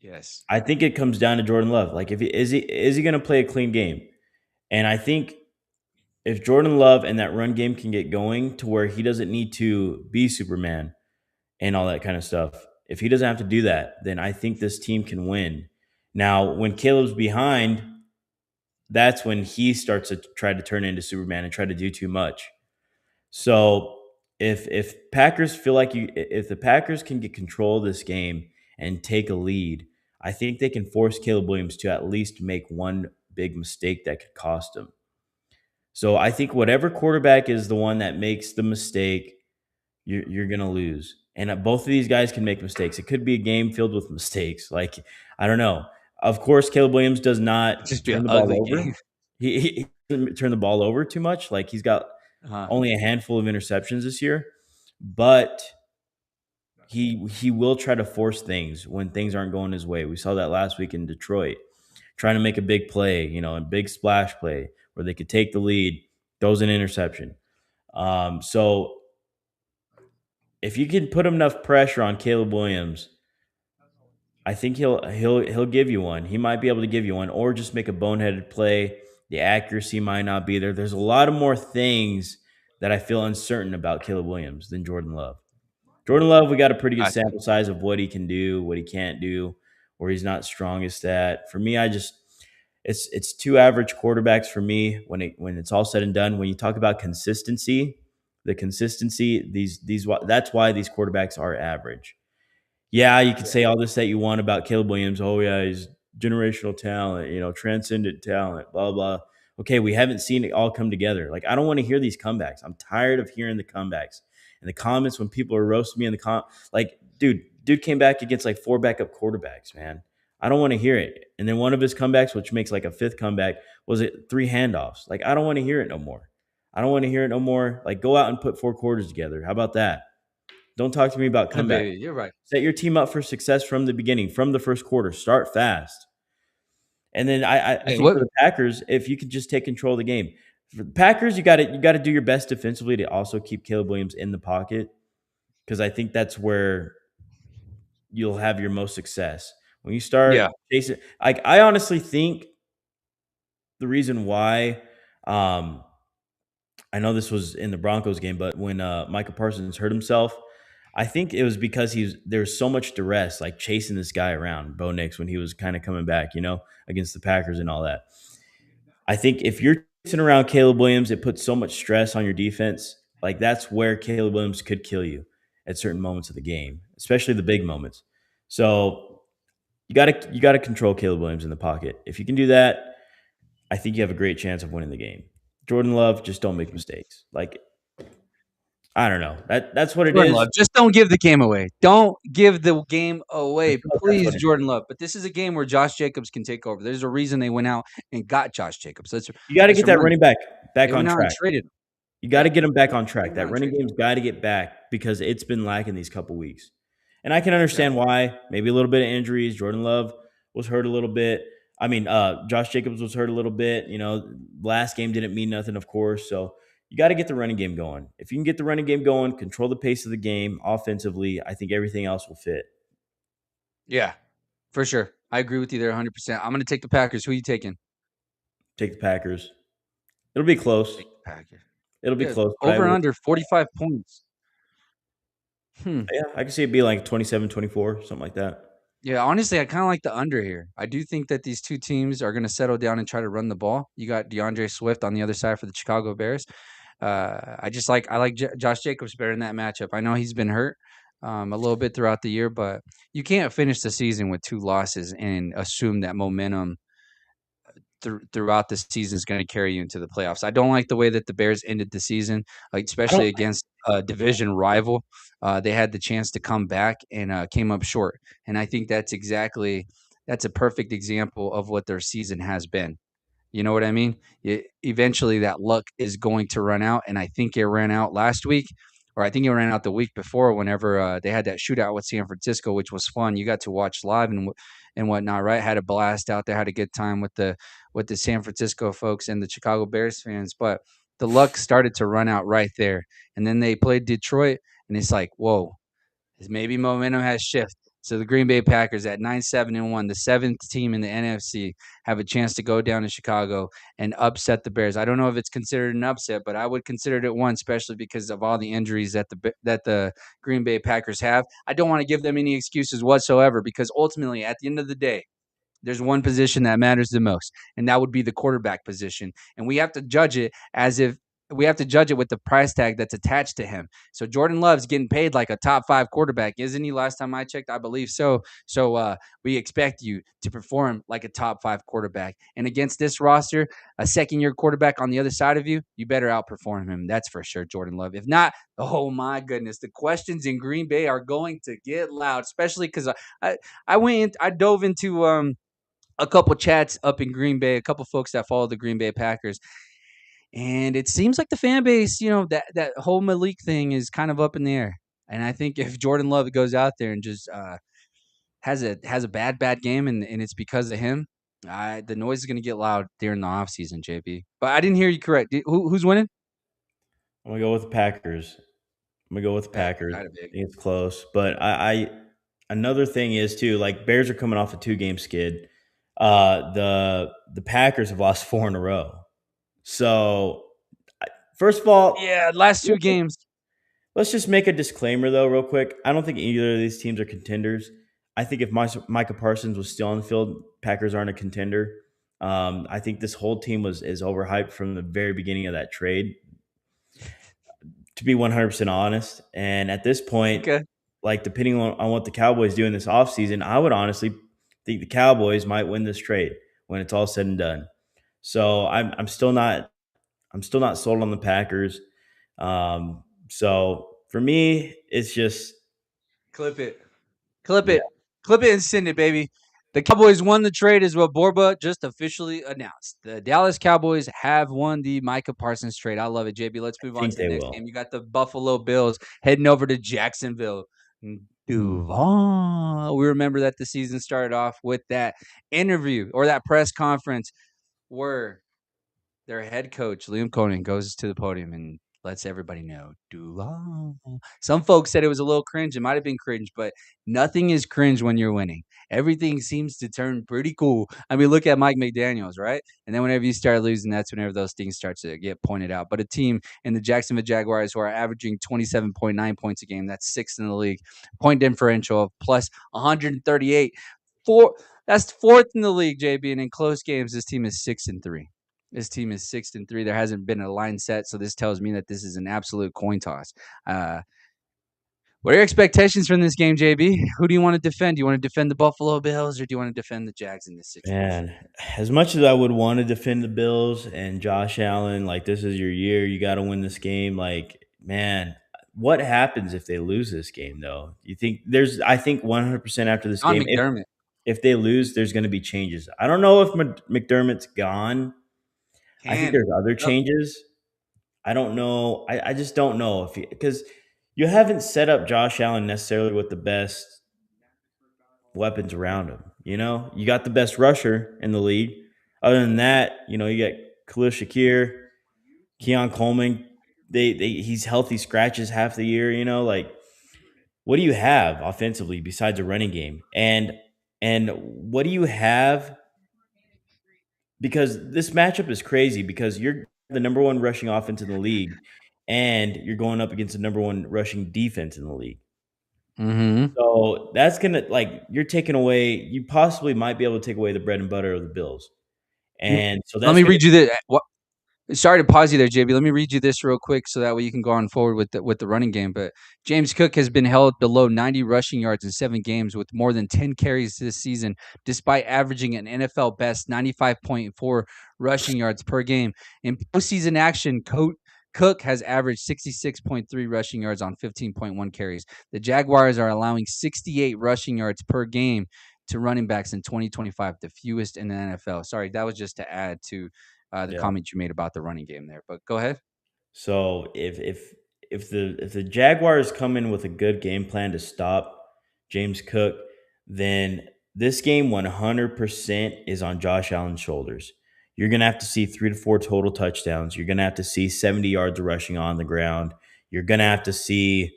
Yes. I think it comes down to Jordan Love. Like, is he going to play a clean game? And I think if Jordan Love and that run game can get going to where he doesn't need to be Superman and all that kind of stuff, if he doesn't have to do that, then I think this team can win. Now, when Caleb's behind, that's when he starts to try to turn into Superman and try to do too much. So if Packers feel like if the Packers can get control of this game and take a lead, I think they can force Caleb Williams to at least make one big mistake that could cost him. So I think whatever quarterback is the one that makes the mistake, you're going to lose. And both of these guys can make mistakes. It could be a game filled with mistakes. Like, I don't know. Of course, Caleb Williams does not Just be turn an the ball ugly over. game. He doesn't turn the ball over too much. Like, he's got only a handful of interceptions this year, but he will try to force things when things aren't going his way. We saw that last week in Detroit, trying to make a big play, a big splash play where they could take the lead, throws an interception. So if you can put enough pressure on Caleb Williams, I think he'll give you one. He might be able to give you one, or just make a boneheaded play. The accuracy might not be there. There's a lot of more things that I feel uncertain about Caleb Williams than Jordan Love. Jordan Love, we got a pretty good sample size of what he can do, what he can't do, where he's not strongest at. For me, it's two average quarterbacks for me when it's all said and done. When you talk about consistency, that's why these quarterbacks are average. Yeah, you can say all this that you want about Caleb Williams. Oh yeah, he's generational talent, transcendent talent, blah blah. Okay, we haven't seen it all come together. Like, I don't want to hear these comebacks. I'm tired of hearing the comebacks and the comments when people are roasting me in the like, dude came back against like 4 backup quarterbacks, man. I don't want to hear it. And then one of his comebacks, which makes like a 5th comeback, was it 3 handoffs. Like, I don't want to hear it no more. I don't want to hear it no more. Like, go out and put 4 quarters together. How about that? Don't talk to me about comeback. Baby, you're right. Set your team up for success from the beginning, from the first quarter. Start fast. And then I think for the Packers, if you could just take control of the game. For the Packers, you got to do your best defensively to also keep Caleb Williams in the pocket, because I think that's where you'll have your most success. When you start chasing, like, I honestly think the reason why I know this was in the Broncos game, but when Micah Parsons hurt himself, I think it was because there was so much duress, like chasing this guy around, Bo Nix, when he was kind of coming back, against the Packers and all that. I think if you're chasing around Caleb Williams, it puts so much stress on your defense. Like, that's where Caleb Williams could kill you at certain moments of the game, especially the big moments. So you gotta control Caleb Williams in the pocket. If you can do that, I think you have a great chance of winning the game. Jordan Love, just don't make mistakes. Like, I don't know. That's what it Jordan is. Love, just don't give the game away. Don't give the game away, please, Jordan Love. But this is a game where Josh Jacobs can take over. There's a reason they went out and got Josh Jacobs. You got to get that running back on track. Traded him. You got to get him back on track. That running game's got to get back, because it's been lacking these couple weeks. And I can understand why. Maybe a little bit of injuries. Jordan Love was hurt a little bit. I mean, Josh Jacobs was hurt a little bit. Last game didn't mean nothing, of course. So you got to get the running game going. If you can get the running game going, control the pace of the game offensively, I think everything else will fit. Yeah, for sure. I agree with you there 100%. I'm going to take the Packers. Who are you taking? Take the Packers. It'll be close. Take the Packers. It'll be close. Over under 45 points. Yeah, I can see it be like 27-24, something like that. Yeah, honestly, I kind of like the under here. I do think that these two teams are going to settle down and try to run the ball. You got DeAndre Swift on the other side for the Chicago Bears. I like Josh Jacobs better in that matchup. I know he's been hurt a little bit throughout the year, but you can't finish the season with 2 losses and assume that momentum throughout the season is going to carry you into the playoffs. I don't like the way that the Bears ended the season, like especially against a division rival. They had the chance to come back and came up short. And I think that's a perfect example of what their season has been. You know what I mean? Eventually that luck is going to run out. And I think it ran out last week, or I think it ran out the week before whenever they had that shootout with San Francisco, which was fun. You got to watch live and whatnot, right? Had a blast out there, had a good time with the San Francisco folks and the Chicago Bears fans. But the luck started to run out right there. And then they played Detroit, and it's like, whoa, maybe momentum has shifted. So the Green Bay Packers at 9-7-1, the 7th team in the NFC, have a chance to go down to Chicago and upset the Bears. I don't know if it's considered an upset, but I would consider it one, especially because of all the injuries that the Green Bay Packers have. I don't want to give them any excuses whatsoever, because ultimately, at the end of the day, there's one position that matters the most, and that would be the quarterback position. And we have to judge it with the price tag that's attached to him. So Jordan Love's getting paid like a top 5 quarterback, isn't he? Last time I checked, I believe so. So we expect you to perform like a top 5 quarterback. And against this roster, a second-year quarterback on the other side of you, you better outperform him. That's for sure, Jordan Love. If not, oh my goodness, the questions in Green Bay are going to get loud, especially because I dove into a couple chats up in Green Bay, a couple folks that follow the Green Bay Packers. And it seems like the fan base, that whole Malik thing is kind of up in the air. And I think if Jordan Love goes out there and just has a bad game, and it's because of him, the noise is going to get loud during the offseason, JB. But I didn't hear you correct. Who's winning? I'm gonna go with the Packers. Packers, I got it, big. think it's close, but I another thing is too, like, Bears are coming off a 2-game skid. The Packers have lost 4 in a row. So, first of all, Yeah, last 2 games. let's just make a disclaimer though, real quick. I don't think either of these teams are contenders. I think if Micah Parsons was still on the field, Packers aren't a contender. I think this whole team is overhyped from the very beginning of that trade, to be 100% honest. And at this point, Okay. like, depending on what the Cowboys do in this offseason, I would honestly think the Cowboys might win this trade when it's all said and done. So I'm still not sold on the Packers. So for me, it's just Clip it. Clip yeah. it. Clip it and send it, baby. The Cowboys won the trade, is what Borba just officially announced. The Dallas Cowboys have won the Micah Parsons trade. I love it, JB. Let's move I on think to the they next will. game. You got the Buffalo Bills heading over to Jacksonville. Duval. We remember that the season started off with that interview or that press conference where their head coach, Liam Conan, goes to the podium and lets everybody know, Duval. Some folks said it was a little cringe. It might have been cringe, but nothing is cringe when you're winning. Everything seems to turn pretty cool. I mean, look at Mike McDaniels, right? And then whenever you start losing, that's whenever those things start to get pointed out. But a team in the Jacksonville Jaguars who are averaging 27.9 points a game, that's 6th in the league. Point differential of plus 138. That's 4th in the league, JB. And in close games, this team is 6-3. This team is 6-3. There hasn't been a line set, so this tells me that this is an absolute coin toss. What are your expectations from this game, JB? Who do you want to defend? Do you want to defend the Buffalo Bills, or do you want to defend the Jags in this situation? Man, as much as I would want to defend the Bills and Josh Allen, like, this is your year, you got to win this game. Like, man, what happens if they lose this game, though? You think I think 100% after this On game, McDermott. if they lose, there's going to be changes. I don't know if McDermott's gone. I think there's other changes. I don't know. I just don't know because you haven't set up Josh Allen necessarily with the best weapons around him. You got the best rusher in the league. Other than that, you got Khalil Shakir, Keon Coleman. He's healthy scratches half the year. Like, what do you have offensively besides a running game? And what do you have? Because this matchup is crazy because you're the number 1 rushing offense in the league, and you're going up against the number 1 rushing defense in the league. Mm-hmm. So that's gonna, like, you're taking away. You possibly might be able to take away the bread and butter of the Bills, and so Let me read you this. Sorry to pause you there, JB. Let me read you this real quick so that way you can go on forward with the running game. But James Cook has been held below 90 rushing yards in 7 games with more than 10 carries this season, despite averaging an NFL best 95.4 rushing yards per game. In postseason action, Cook has averaged 66.3 rushing yards on 15.1 carries. The Jaguars are allowing 68 rushing yards per game to running backs in 2025, the fewest in the NFL. Sorry, that was just to add to the comment you made about the running game there. But go ahead. So if the Jaguars come in with a good game plan to stop James Cook, then this game 100% is on Josh Allen's shoulders. you're going to have to see 3 to 4 total touchdowns. You're going to have to see 70 yards rushing on the ground. You're going to have to see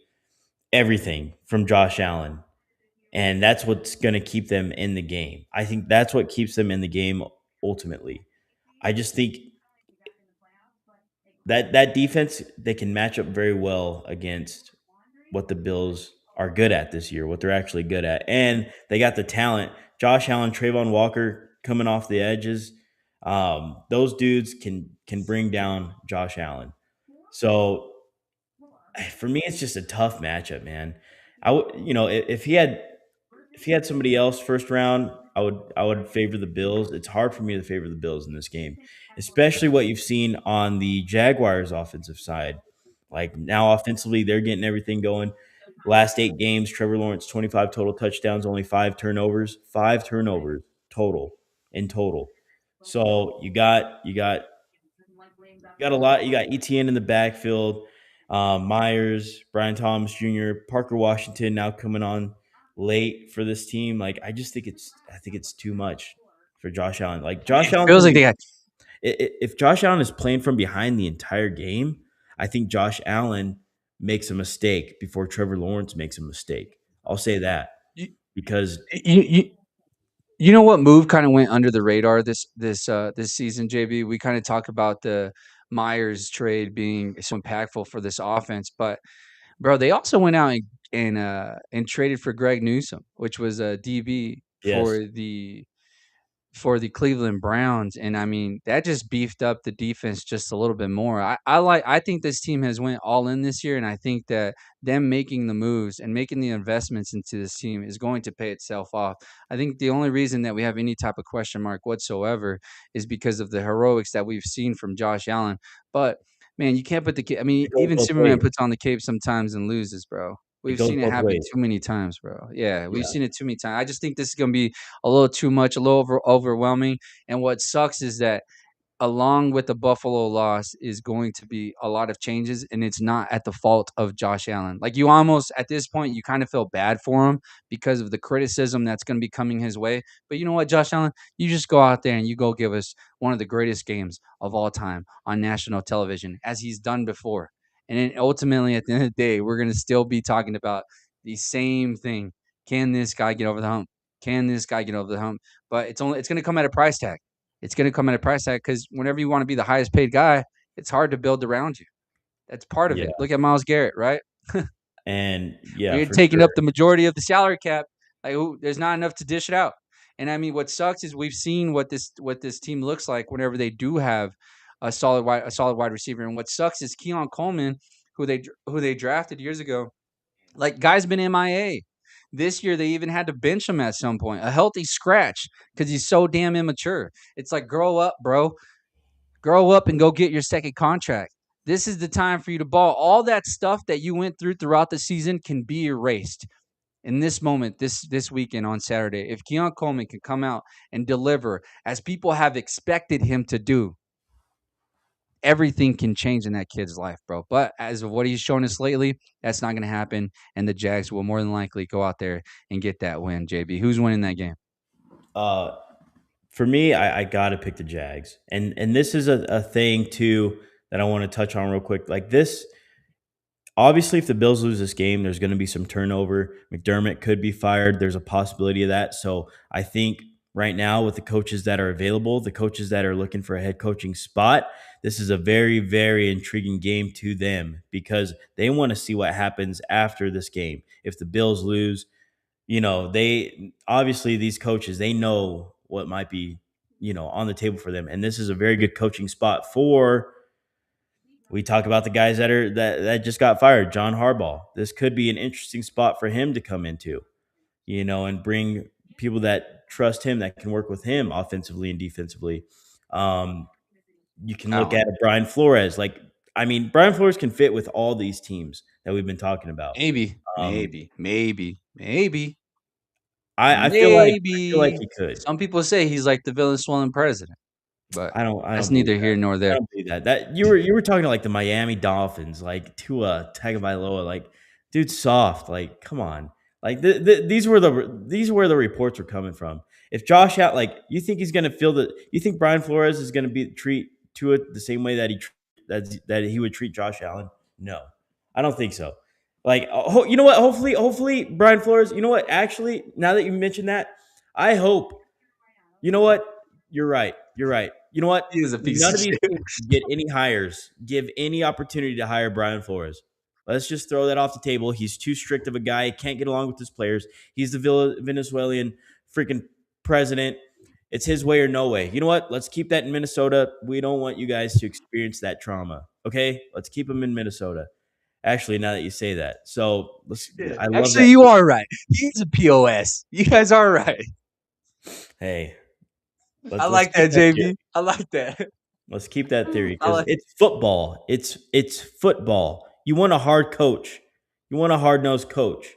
everything from Josh Allen. And that's what's going to keep them in the game. I think that's what keeps them in the game ultimately. I just think that defense, they can match up very well against what the Bills are good at this year, what they're actually good at. And they got the talent. Josh Allen, Trayvon Walker coming off the edges. Those dudes can bring down Josh Allen. So for me, it's just a tough matchup, man. If he had somebody else first round, I would favor the Bills. It's hard for me to favor the Bills in this game, especially what you've seen on the Jaguars offensive side. Like now offensively, they're getting everything going. Last 8 games, Trevor Lawrence 25 total touchdowns, only 5 turnovers. 5 turnovers in total. So you got a lot. You got ETN in the backfield, Myers, Brian Thomas Jr., Parker Washington now coming on late for this team. Like I think it's too much for Josh Allen. Like Josh Allen feels like they got if Josh Allen is playing from behind the entire game, I think Josh Allen makes a mistake before Trevor Lawrence makes a mistake. I'll say that because you know what move kind of went under the radar this season, JB? We kind of talk about the Myers trade being so impactful for this offense, but bro, they also went out and traded for Greg Newsome, which was a DB yes, for the Cleveland Browns, and I mean that just beefed up the defense just a little bit more. I think this team has went all in this year, and I think that them making the moves and making the investments into this team is going to pay itself off. I think the only reason that we have any type of question mark whatsoever is because of the heroics that we've seen from Josh Allen. But man, you can't put the I mean, it goes even both Superman ways. puts on the cape sometimes and loses, bro. It We've goes seen it both happen ways. too many times, bro. Yeah, we've Yeah. seen it too many times. I just think this is gonna be a little too much, a little overwhelming. And what sucks is that along with the Buffalo loss is going to be a lot of changes, and it's not at the fault of Josh Allen. Like you almost at this point, you kind of feel bad for him because of the criticism that's going to be coming his way. But you know what, Josh Allen, you just go out there and you go give us one of the greatest games of all time on national television, as he's done before. And then ultimately, at the end of the day, we're going to still be talking about the same thing. Can this guy get over the hump? Can this guy get over the hump? But it's going to come at a price tag. It's going to come at a price tag because whenever you want to be the highest paid guy, it's hard to build around you. That's part of Yeah. it. Look at Myles Garrett, right? And yeah, You're for taking sure. up the majority of the salary cap. Like, there's not enough to dish it out. And I mean, what sucks is we've seen what this team looks like whenever they do have a solid wide receiver. And what sucks is Keon Coleman, who they drafted years ago. Like, guy's been MIA. This year, they even had to bench him at some point, a healthy scratch, because he's so damn immature. It's like, grow up, bro. Grow up and go get your second contract. This is the time for you to ball. All that stuff that you went through throughout the season can be erased in this moment, this weekend on Saturday. If Keon Coleman can come out and deliver as people have expected him to do, everything can change in that kid's life, bro. But as of what he's shown us lately, that's not going to happen. And the Jags will more than likely go out there and get that win, JB. Who's winning that game? For me, I gotta pick the Jags. And this is a thing too that I want to touch on real quick. Like this, obviously, if the Bills lose this game, there's gonna be some turnover. McDermott could be fired. There's a possibility of that. So I think right now, with the coaches that are available, the coaches that are looking for a head coaching spot, this is a very, very intriguing game to them because they want to see what happens after this game. If the Bills lose, they obviously, these coaches, they know what might be, on the table for them. And this is a very good coaching spot we talk about the guys that just got fired, John Harbaugh. This could be an interesting spot for him to come into, and bring people that trust him, that can work with him offensively and defensively. You can look at Brian Flores. Brian Flores can fit with all these teams that we've been talking about. Maybe. I feel like he could. Some people say he's like the villain swollen president, but I don't that's believe neither here that. nor I there. don't believe that. That you were talking to like the Miami Dolphins, like Tua Tagovailoa, like dude, soft. Like, come on. Like these were the reports were coming from. If Josh out, like, you think he's going to feel that? You think Brian Flores is going to treat Tua the same way that he would treat Josh Allen? No, I don't think so. Like, you know what? Hopefully, Brian Flores. You know what? Actually, now that you mentioned that, I hope. You know what? You're right. You're right. You know what? He is a piece None of of these shit. teams get any hires, give any opportunity to hire Brian Flores. Let's just throw that off the table. He's too strict of a guy. He can't get along with his players. He's the Venezuelan freaking president. It's his way or no way. You know what? Let's keep that in Minnesota. We don't want you guys to experience that trauma. Okay? Let's keep him in Minnesota. Actually, now that you say that. So I love Actually, that. you are right. He's a POS. You guys are right. Hey. I like that, JB. I like that. Let's keep that theory because it's football. It's football. You want a hard coach. You want a hard-nosed coach.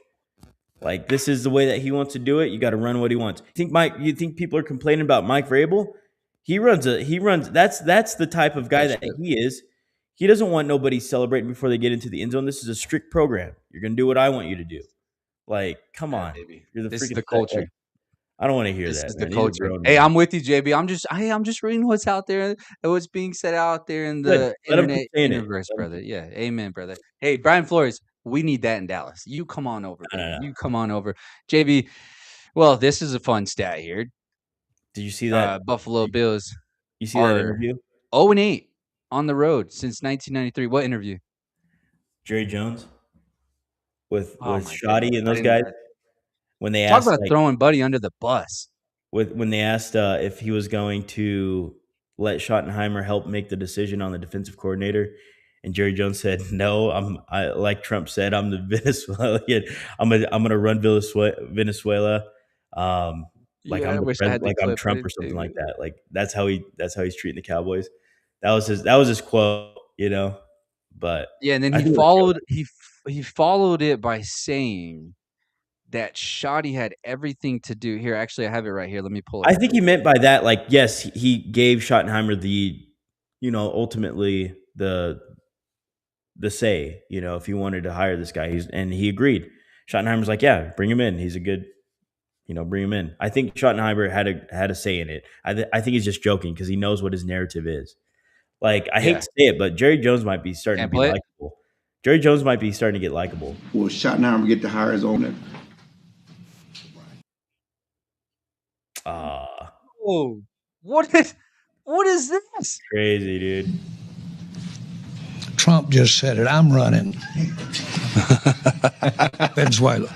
Like, this is the way that he wants to do it. You got to run what he wants. You think people are complaining about Mike Vrabel? He runs that's the type of guy that he is. He doesn't want nobody celebrating before they get into the end zone. This is a strict program. You're going to do what I want you to do. Like, come on. Baby. You're This is the culture. I don't want to hear This that. is Man. the culture. Hey, I'm with you, JB. I'm just reading what's out there and what's being said out there in the internet universe, brother. Yeah, amen, brother. Hey, Brian Flores, we need that in Dallas. You come on over, baby. You come on over, JB. Well, this is a fun stat here. Did you see that? Buffalo Bills. You see that interview? 0-8 on the road since 1993. What interview? Jerry Jones with Shoddy and those guys. When they talk asked, about throwing Buddy under the bus. When they asked if he was going to let Schottenheimer help make the decision on the defensive coordinator, and Jerry Jones said, "No, like Trump said, I'm the Venezuelan. I'm gonna run Venezuela. I'm Trump or something like that. Like that's how he's treating the Cowboys. That was his quote, you know. But yeah, and then he followed it by saying that Shoddy had everything to do. Here, actually, I have it right here. Let me pull it. I think he meant by that, like, yes, he gave Schottenheimer the, ultimately the say, if he wanted to hire this guy, and he agreed. Schottenheimer's like, yeah, bring him in. He's a good, bring him in. I think Schottenheimer had a say in it. I think he's just joking because he knows what his narrative is. Like, I hate to say it, but Jerry Jones might be starting to be likable. Jerry Jones might be starting to get likable. Will Schottenheimer get to hire his own? Oh, what is this? Crazy, dude. Trump just said it. I'm running Venezuela.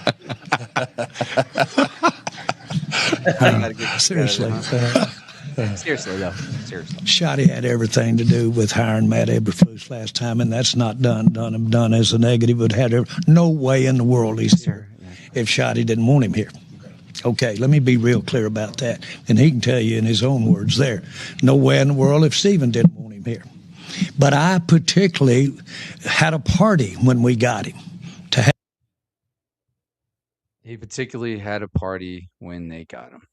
Seriously. Seriously, though. Seriously. Shoddy had everything to do with hiring Matt Eberflus last time, and that's not done as a negative. But had no way in the world he's here if Shoddy didn't want him here. Okay, let me be real clear about that. And he can tell you in his own words there, no way in the world if Stephen didn't want him here. But I particularly had a party when we got him. He particularly had a party when they got him.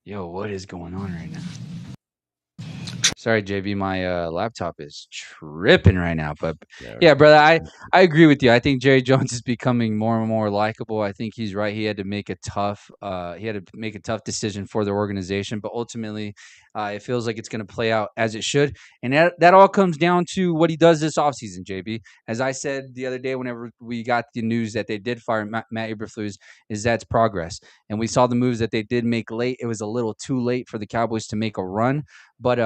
Yo, what is going on right now? Sorry, JB, my laptop is tripping right now. But yeah, brother, I agree with you. I think Jerry Jones is becoming more and more likable. I think he's right. He had to make a tough decision for the organization, but ultimately, it feels like it's going to play out as it should. And that all comes down to what he does this offseason, JB. As I said the other day, whenever we got the news that they did fire Matt Eberflus, that's progress. And we saw the moves that they did make late. It was a little too late for the Cowboys to make a run, but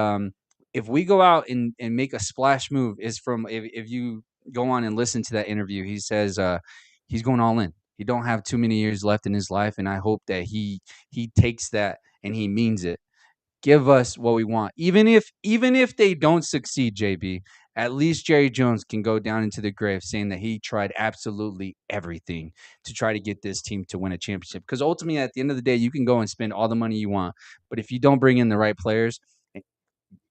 if we go out and make a splash move, if you go on and listen to that interview, he says he's going all in. He don't have too many years left in his life, and I hope that he takes that and he means it. Give us what we want, even if they don't succeed, JB. At least Jerry Jones can go down into the grave saying that he tried absolutely everything to try to get this team to win a championship. Because ultimately, at the end of the day, you can go and spend all the money you want, but if you don't bring in the right players,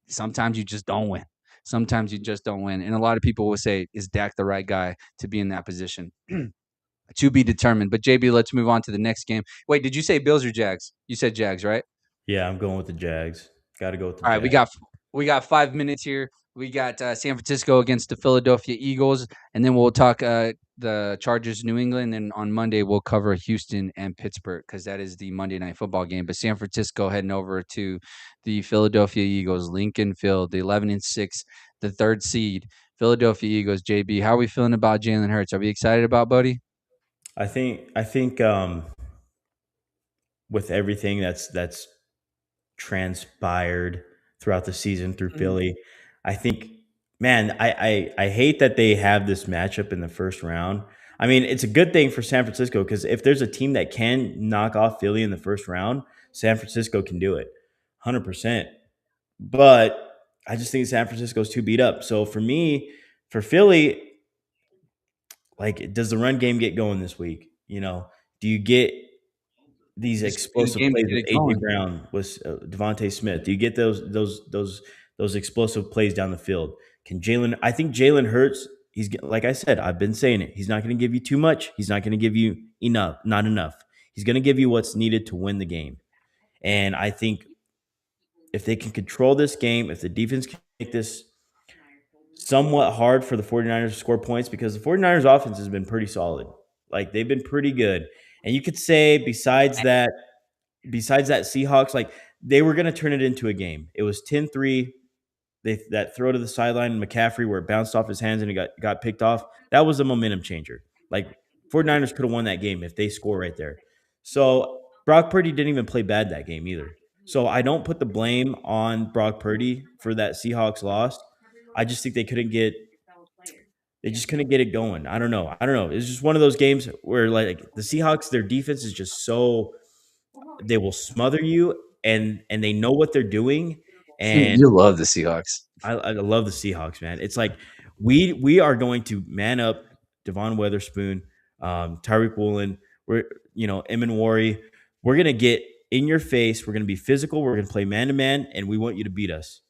sometimes you just don't win. Sometimes you just don't win. And a lot of people will say, is Dak the right guy to be in that position? To be determined. But JB, let's move on to the next game. Wait, did you say Bills or Jags? You said Jags, right? Yeah, I'm going with the Jags. Got to go with the Jags. All right, we got 5 minutes here. We got San Francisco against the Philadelphia Eagles, and then we'll talk the Chargers, New England. And on Monday, we'll cover Houston and Pittsburgh because that is the Monday Night Football game. But San Francisco heading over to the Philadelphia Eagles, Lincoln Field, the 11-6, the third seed. Philadelphia Eagles, JB, how are we feeling about Jalen Hurts? Are we excited about Buddy? I think with everything that's transpired throughout the season through Philly, I think, man, I hate that they have this matchup in the first round. I mean, it's a good thing for San Francisco because if there's a team that can knock off Philly in the first round, San Francisco can do it 100%. But I just think San Francisco's too beat up. So for me, for Philly, like, does the run game get going this week? Do you get these Just explosive in-game plays get with it AJ going. Brown, with Devontae Smith? Do you get those explosive plays down the field? I think Jalen Hurts. Like I said, I've been saying it. He's not going to give you too much. He's not going to give you not enough. He's going to give you what's needed to win the game. And I think if they can control this game, if the defense can make this somewhat hard for the 49ers to score points, because the 49ers offense has been pretty solid. Like, they've been pretty good. And you could say besides that Seahawks, like, they were going to turn it into a game. It was 10-3. That throw to the sideline, McCaffrey, where it bounced off his hands and it got picked off. That was a momentum changer. Like, 49ers could have won that game if they score right there. So Brock Purdy didn't even play bad that game either. So I don't put the blame on Brock Purdy for that Seahawks loss. I just think they just couldn't get it going. I don't know. It's just one of those games where, like, the Seahawks, their defense is just so, they will smother you, and they know what they're doing. And You love the Seahawks. I love the Seahawks, man. It's like we are going to man up Devon Witherspoon, Tyreek Woolen, Emin Wari. We're going to get in your face. We're going to be physical. We're going to play man-to-man, and we want you to beat us.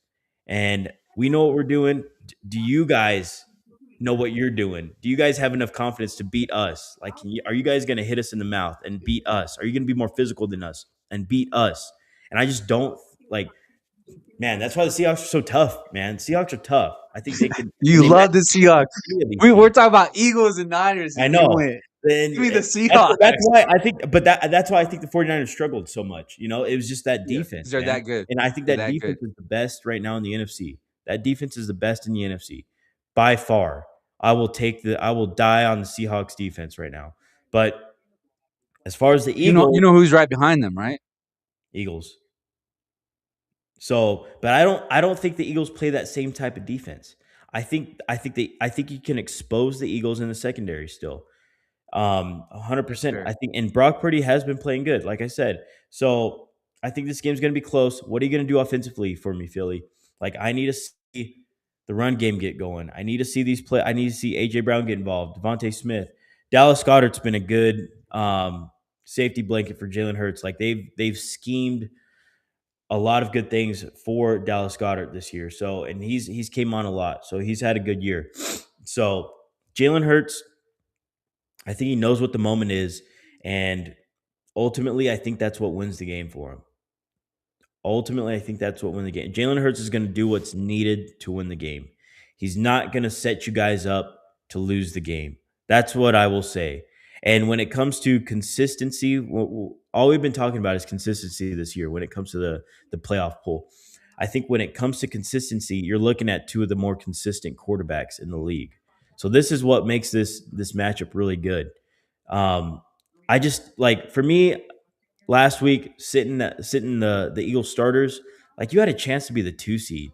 And we know what we're doing. Do you guys know what you're doing? Do you guys have enough confidence to beat us? Like, are you guys going to hit us in the mouth and beat us? Are you going to be more physical than us and beat us? And I just don't, like, man, that's why the Seahawks are so tough, man. Seahawks are tough. I think they can. You love the Seahawks. We're talking about Eagles and Niners. I know. Give me the Seahawks. That's why I think, that's why I think the 49ers struggled so much. It was just that defense. They're man. that good. And I think that defense is the best right now in the NFC. That defense is the best in the NFC by far. I will die on the Seahawks defense right now. But as far as the Eagles, you know who's right behind them, right? Eagles. So, but I don't think the Eagles play that same type of defense. I think you can expose the Eagles in the secondary still. 100%. I think, and Brock Purdy has been playing good, like I said. So I think this game's going to be close. What are you going to do offensively for me, Philly? Like, I need to see the run game get going. I need to see I need to see AJ Brown get involved. Devontae Smith, Dallas Goedert's been a good safety blanket for Jalen Hurts. Like, they've schemed a lot of good things for Dallas Goedert this year. So, and he's came on a lot. So he's had a good year. So Jalen Hurts, I think he knows what the moment is. And ultimately, I think that's what wins the game for him. Ultimately, I think that's what wins the game. Jalen Hurts is going to do what's needed to win the game. He's not going to set you guys up to lose the game. That's what I will say. And when it comes to consistency, all we've been talking about is consistency this year when it comes to the playoff pool. I think when it comes to consistency, you're looking at two of the more consistent quarterbacks in the league. So this is what makes this matchup really good. I just, like, for me, last week, sitting the Eagles starters, like, you had a chance to be the 2 seed.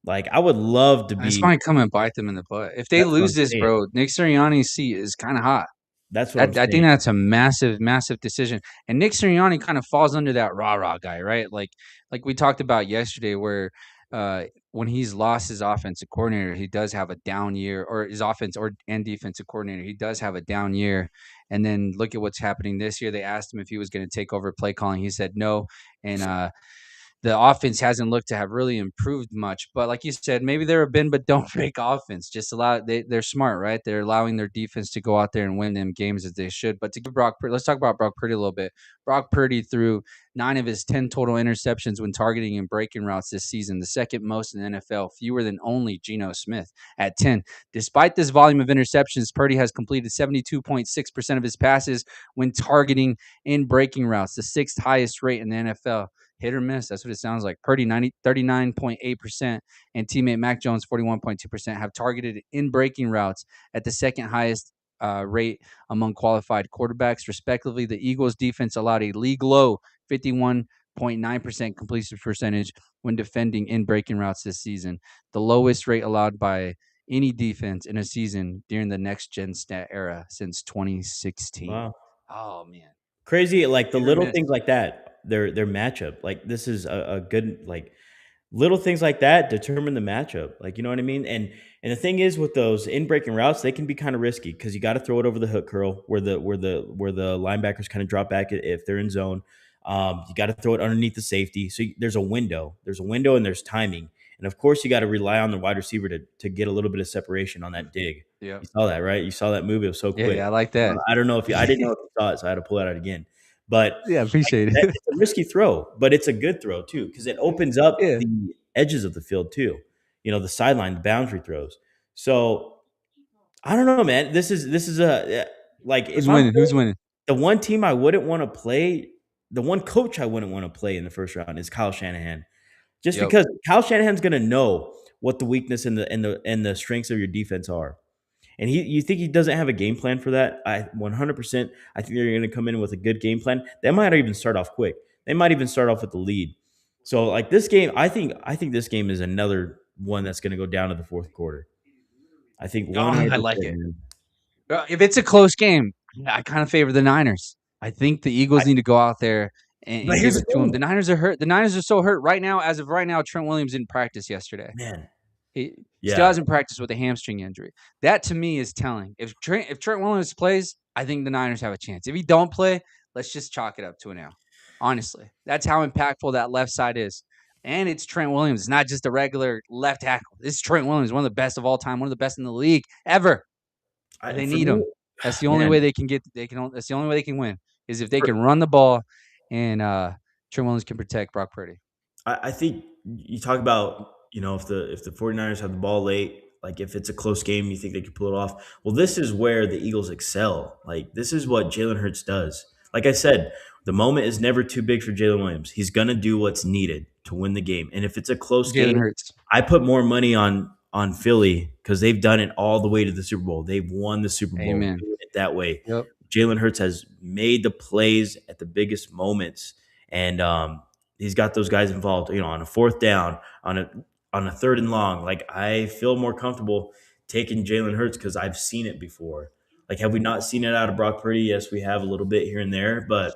Like, I would love to be. This might come and bite them in the butt. If they lose this, bro, Nick Sirianni's seat is kind of hot. That's what I'm saying. I think that's a massive, massive decision. And Nick Sirianni kind of falls under that rah-rah guy, right? Like we talked about yesterday, where when he's lost his offensive coordinator, he does have a down year, or his offense and defensive coordinator, he does have a down year. And then look at what's happening this year. They asked him if he was going to take over play calling. He said no. And the offense hasn't looked to have really improved much. But like you said, maybe they're a bend but don't break offense. Just they're smart, right? They're allowing their defense to go out there and win them games as they should. But to give Brock Purdy, let's talk about Brock Purdy a little bit. Brock Purdy threw 9 of his 10 total interceptions when targeting and breaking routes this season, the second most in the NFL, fewer than only Geno Smith at 10. Despite this volume of interceptions, Purdy has completed 72.6% of his passes when targeting and breaking routes, the sixth highest rate in the NFL. Hit or miss, that's what it sounds like. Purdy, 39.8%, and teammate Mac Jones, 41.2%, have targeted in breaking routes at the second highest rate among qualified quarterbacks, respectively. The Eagles' defense allowed a league low 51.9% completion percentage when defending in breaking routes this season, the lowest rate allowed by any defense in a season during the next-gen stat era since 2016. Wow. Oh, man. Crazy, like the Hit or little miss. things like that, their matchup. Like this is a good, like little things like that determine the matchup. Like, you know what I mean? And the thing is with those in breaking routes, they can be kind of risky because you got to throw it over the hook curl where the linebackers kind of drop back if they're in zone. You got to throw it underneath the safety. So there's a window. And there's timing. And of course, you got to rely on the wide receiver to get a little bit of separation on that dig. Yeah. You saw that, right? You saw that move. It was so quick. Yeah, I like that. I don't know if I didn't know if you saw it, so I had to pull it out again. But Yeah, appreciate it. it's a risky throw, but it's a good throw too because it opens up Yeah. the edges of the field too. You know, the sideline, the boundary throws. So I don't know, man. This is a like Who's winning? The one team I wouldn't want to play, the one coach I wouldn't want to play in the first round is Kyle Shanahan. Just Yep. because Kyle Shanahan's going to know what the weakness and the strengths of your defense are. And you think he doesn't have a game plan for that? 100%. I think they're going to come in with a good game plan. They might even start off quick. They might even start off with the lead. So like this game, I think this game is another one that's going to go down to the fourth quarter. I think 100%. I like it. Man. If it's a close game, I kind of favor the Niners. I think the Eagles need to go out there and give it to them. The Niners are hurt. The Niners are so hurt right now. As of right now, Trent Williams didn't practice yesterday. Man. He still hasn't practiced with a hamstring injury. That to me is telling. If Trent Williams plays, I think the Niners have a chance. If he don't play, let's just chalk it up to an L. Honestly, that's how impactful that left side is. And it's Trent Williams. It's not just a regular left tackle. It's Trent Williams, one of the best of all time, one of the best in the league ever. They need him. That's the only way they can get. That's the only way they can win is if they can run the ball, and Trent Williams can protect Brock Purdy. I think you talk about, you know, if the 49ers have the ball late, like if it's a close game, you think they could pull it off. Well, this is where the Eagles excel. Like this is what Jalen Hurts does. Like I said, the moment is never too big for Jalen Williams. He's gonna do what's needed to win the game. And if it's a close game, Hurts. I put more money on Philly because they've done it all the way to the Super Bowl. They've won the Super Bowl. Amen. Doing it that way. Yep. Jalen Hurts has made the plays at the biggest moments, and he's got those guys involved. You know, on a fourth down, on a third and long. Like I feel more comfortable taking Jalen Hurts because I've seen it before. Like, have we not seen it out of Brock Purdy? Yes, we have a little bit here and there, but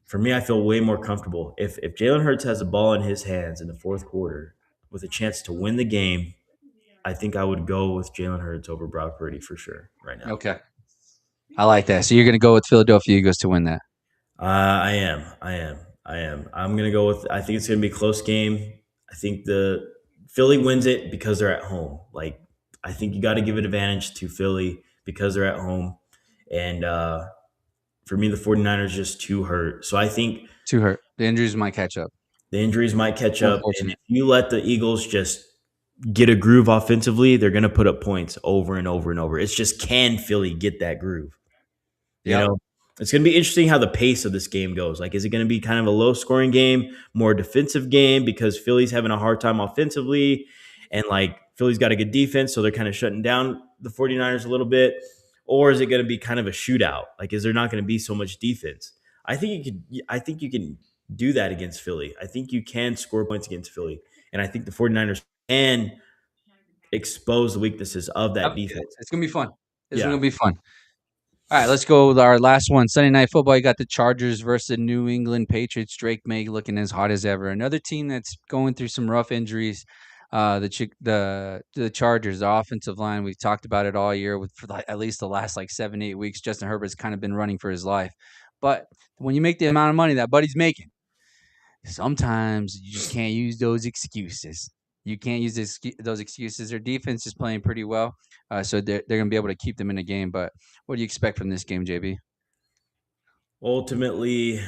for me, I feel way more comfortable. If Jalen Hurts has the ball in his hands in the fourth quarter with a chance to win the game, I think I would go with Jalen Hurts over Brock Purdy for sure right now. Okay. I like that. So you're going to go with Philadelphia Eagles to win that? I am. I'm going to go with – I think it's going to be a close game. I think the Philly wins it because they're at home. Like, I think you got to give it advantage to Philly because they're at home. And for me, the 49ers just too hurt. So I think – too hurt. The injuries might catch up. And if you let the Eagles just get a groove offensively, they're going to put up points over and over and over. It's just, can Philly get that groove? You know, it's going to be interesting how the pace of this game goes. Like, is it going to be kind of a low scoring game, more defensive game because Philly's having a hard time offensively and like Philly's got a good defense, so they're kind of shutting down the 49ers a little bit? Or is it going to be kind of a shootout? Like, is there not going to be so much defense? I think you can do that against Philly. I think you can score points against Philly. And I think the 49ers can expose the weaknesses of that defense. It's going to be fun. It's going to be fun. All right, let's go with our last one. Sunday Night Football, you got the Chargers versus New England Patriots. Drake May looking as hot as ever. Another team that's going through some rough injuries. The Chargers, the offensive line, we've talked about it all year for at least the last 7-8 weeks. Justin Herbert's kind of been running for his life. But when you make the amount of money that Buddy's making, sometimes you just can't use those excuses. You can't use those excuses. Their defense is playing pretty well, so they're going to be able to keep them in the game. But what do you expect from this game, JB? Ultimately,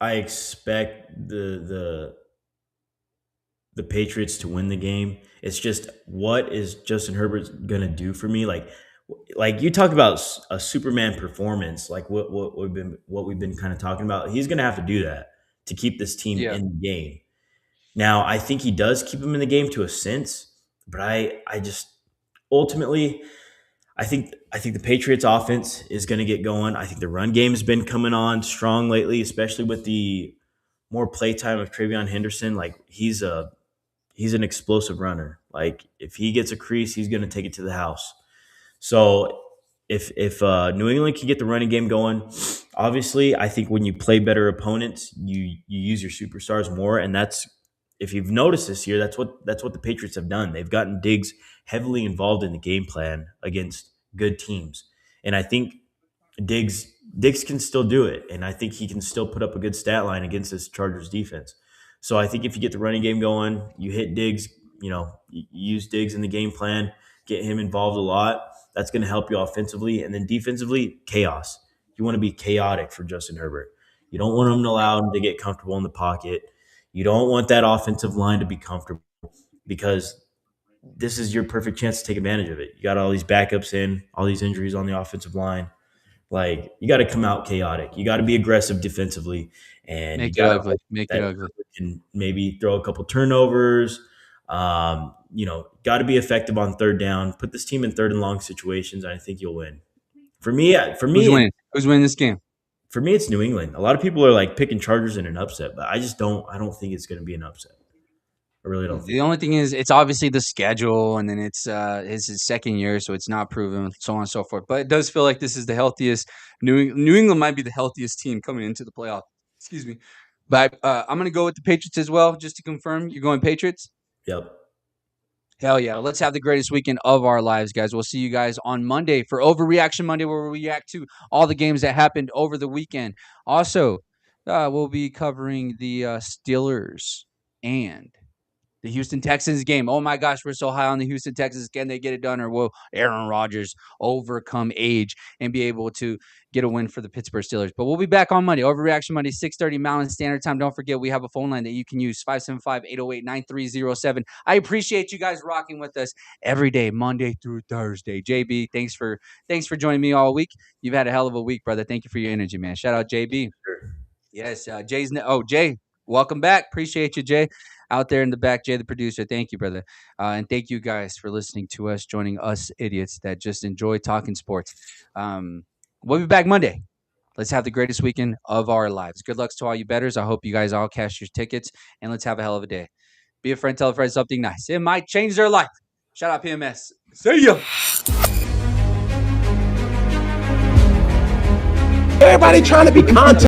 I expect the Patriots to win the game. It's just, what is Justin Herbert gonna do for me? Like you talk about a Superman performance, like what we've been kind of talking about. He's gonna have to do that to keep this team in the game. Now, I think he does keep him in the game to a sense, but I just ultimately, I think the Patriots offense is going to get going. I think the run game has been coming on strong lately, especially with the more playtime of Travion Henderson. Like he's an explosive runner. Like if he gets a crease, he's going to take it to the house. So if New England can get the running game going, obviously I think when you play better opponents, you use your superstars more, and that's, if you've noticed this year, that's what the Patriots have done. They've gotten Diggs heavily involved in the game plan against good teams, and I think Diggs can still do it, and I think he can still put up a good stat line against this Chargers defense. So I think if you get the running game going, you hit Diggs, you use Diggs in the game plan, get him involved a lot. That's going to help you offensively, and then defensively, chaos. You want to be chaotic for Justin Herbert. You don't want him to allow him to get comfortable in the pocket. You don't want that offensive line to be comfortable, because this is your perfect chance to take advantage of it. You got all these backups in, all these injuries on the offensive line. Like, you got to come out chaotic. You got to be aggressive defensively, and Make it ugly. And maybe throw a couple turnovers. Got to be effective on third down. Put this team in third and long situations, and I think you'll win. For me, Who's winning this game? For me, it's New England. A lot of people are like picking Chargers in an upset, but I don't think it's going to be an upset. I really don't. The only thing is, it's obviously the schedule, and then it's his second year, so it's not proven, so on and so forth. But it does feel like this is the healthiest. New England might be the healthiest team coming into the playoff. Excuse me. But I'm going to go with the Patriots as well, just to confirm. You're going Patriots? Yep. Hell yeah. Let's have the greatest weekend of our lives, guys. We'll see you guys on Monday for Overreaction Monday, where we react to all the games that happened over the weekend. Also, we'll be covering the Steelers and the Houston Texans game. Oh my gosh, we're so high on the Houston Texans. Can they get it done, or will Aaron Rodgers overcome age and be able to get a win for the Pittsburgh Steelers? But we'll be back on Monday. Overreaction Monday, 6:30 Mountain Standard Time. Don't forget, we have a phone line that you can use, 575-808-9307. I appreciate you guys rocking with us every day, Monday through Thursday. JB, thanks for joining me all week. You've had a hell of a week, brother. Thank you for your energy, man. Shout out JB. Sure. Yes, Jay, welcome back. Appreciate you, Jay. Out there in the back, Jay, the producer. Thank you, brother. And thank you guys for listening to us, joining us idiots that just enjoy talking sports. We'll be back Monday. Let's have the greatest weekend of our lives. Good luck to all you bettors. I hope you guys all cash your tickets, and let's have a hell of a day. Be a friend, tell a friend something nice. It might change their life. Shout out PMS. See ya. Everybody trying to be content.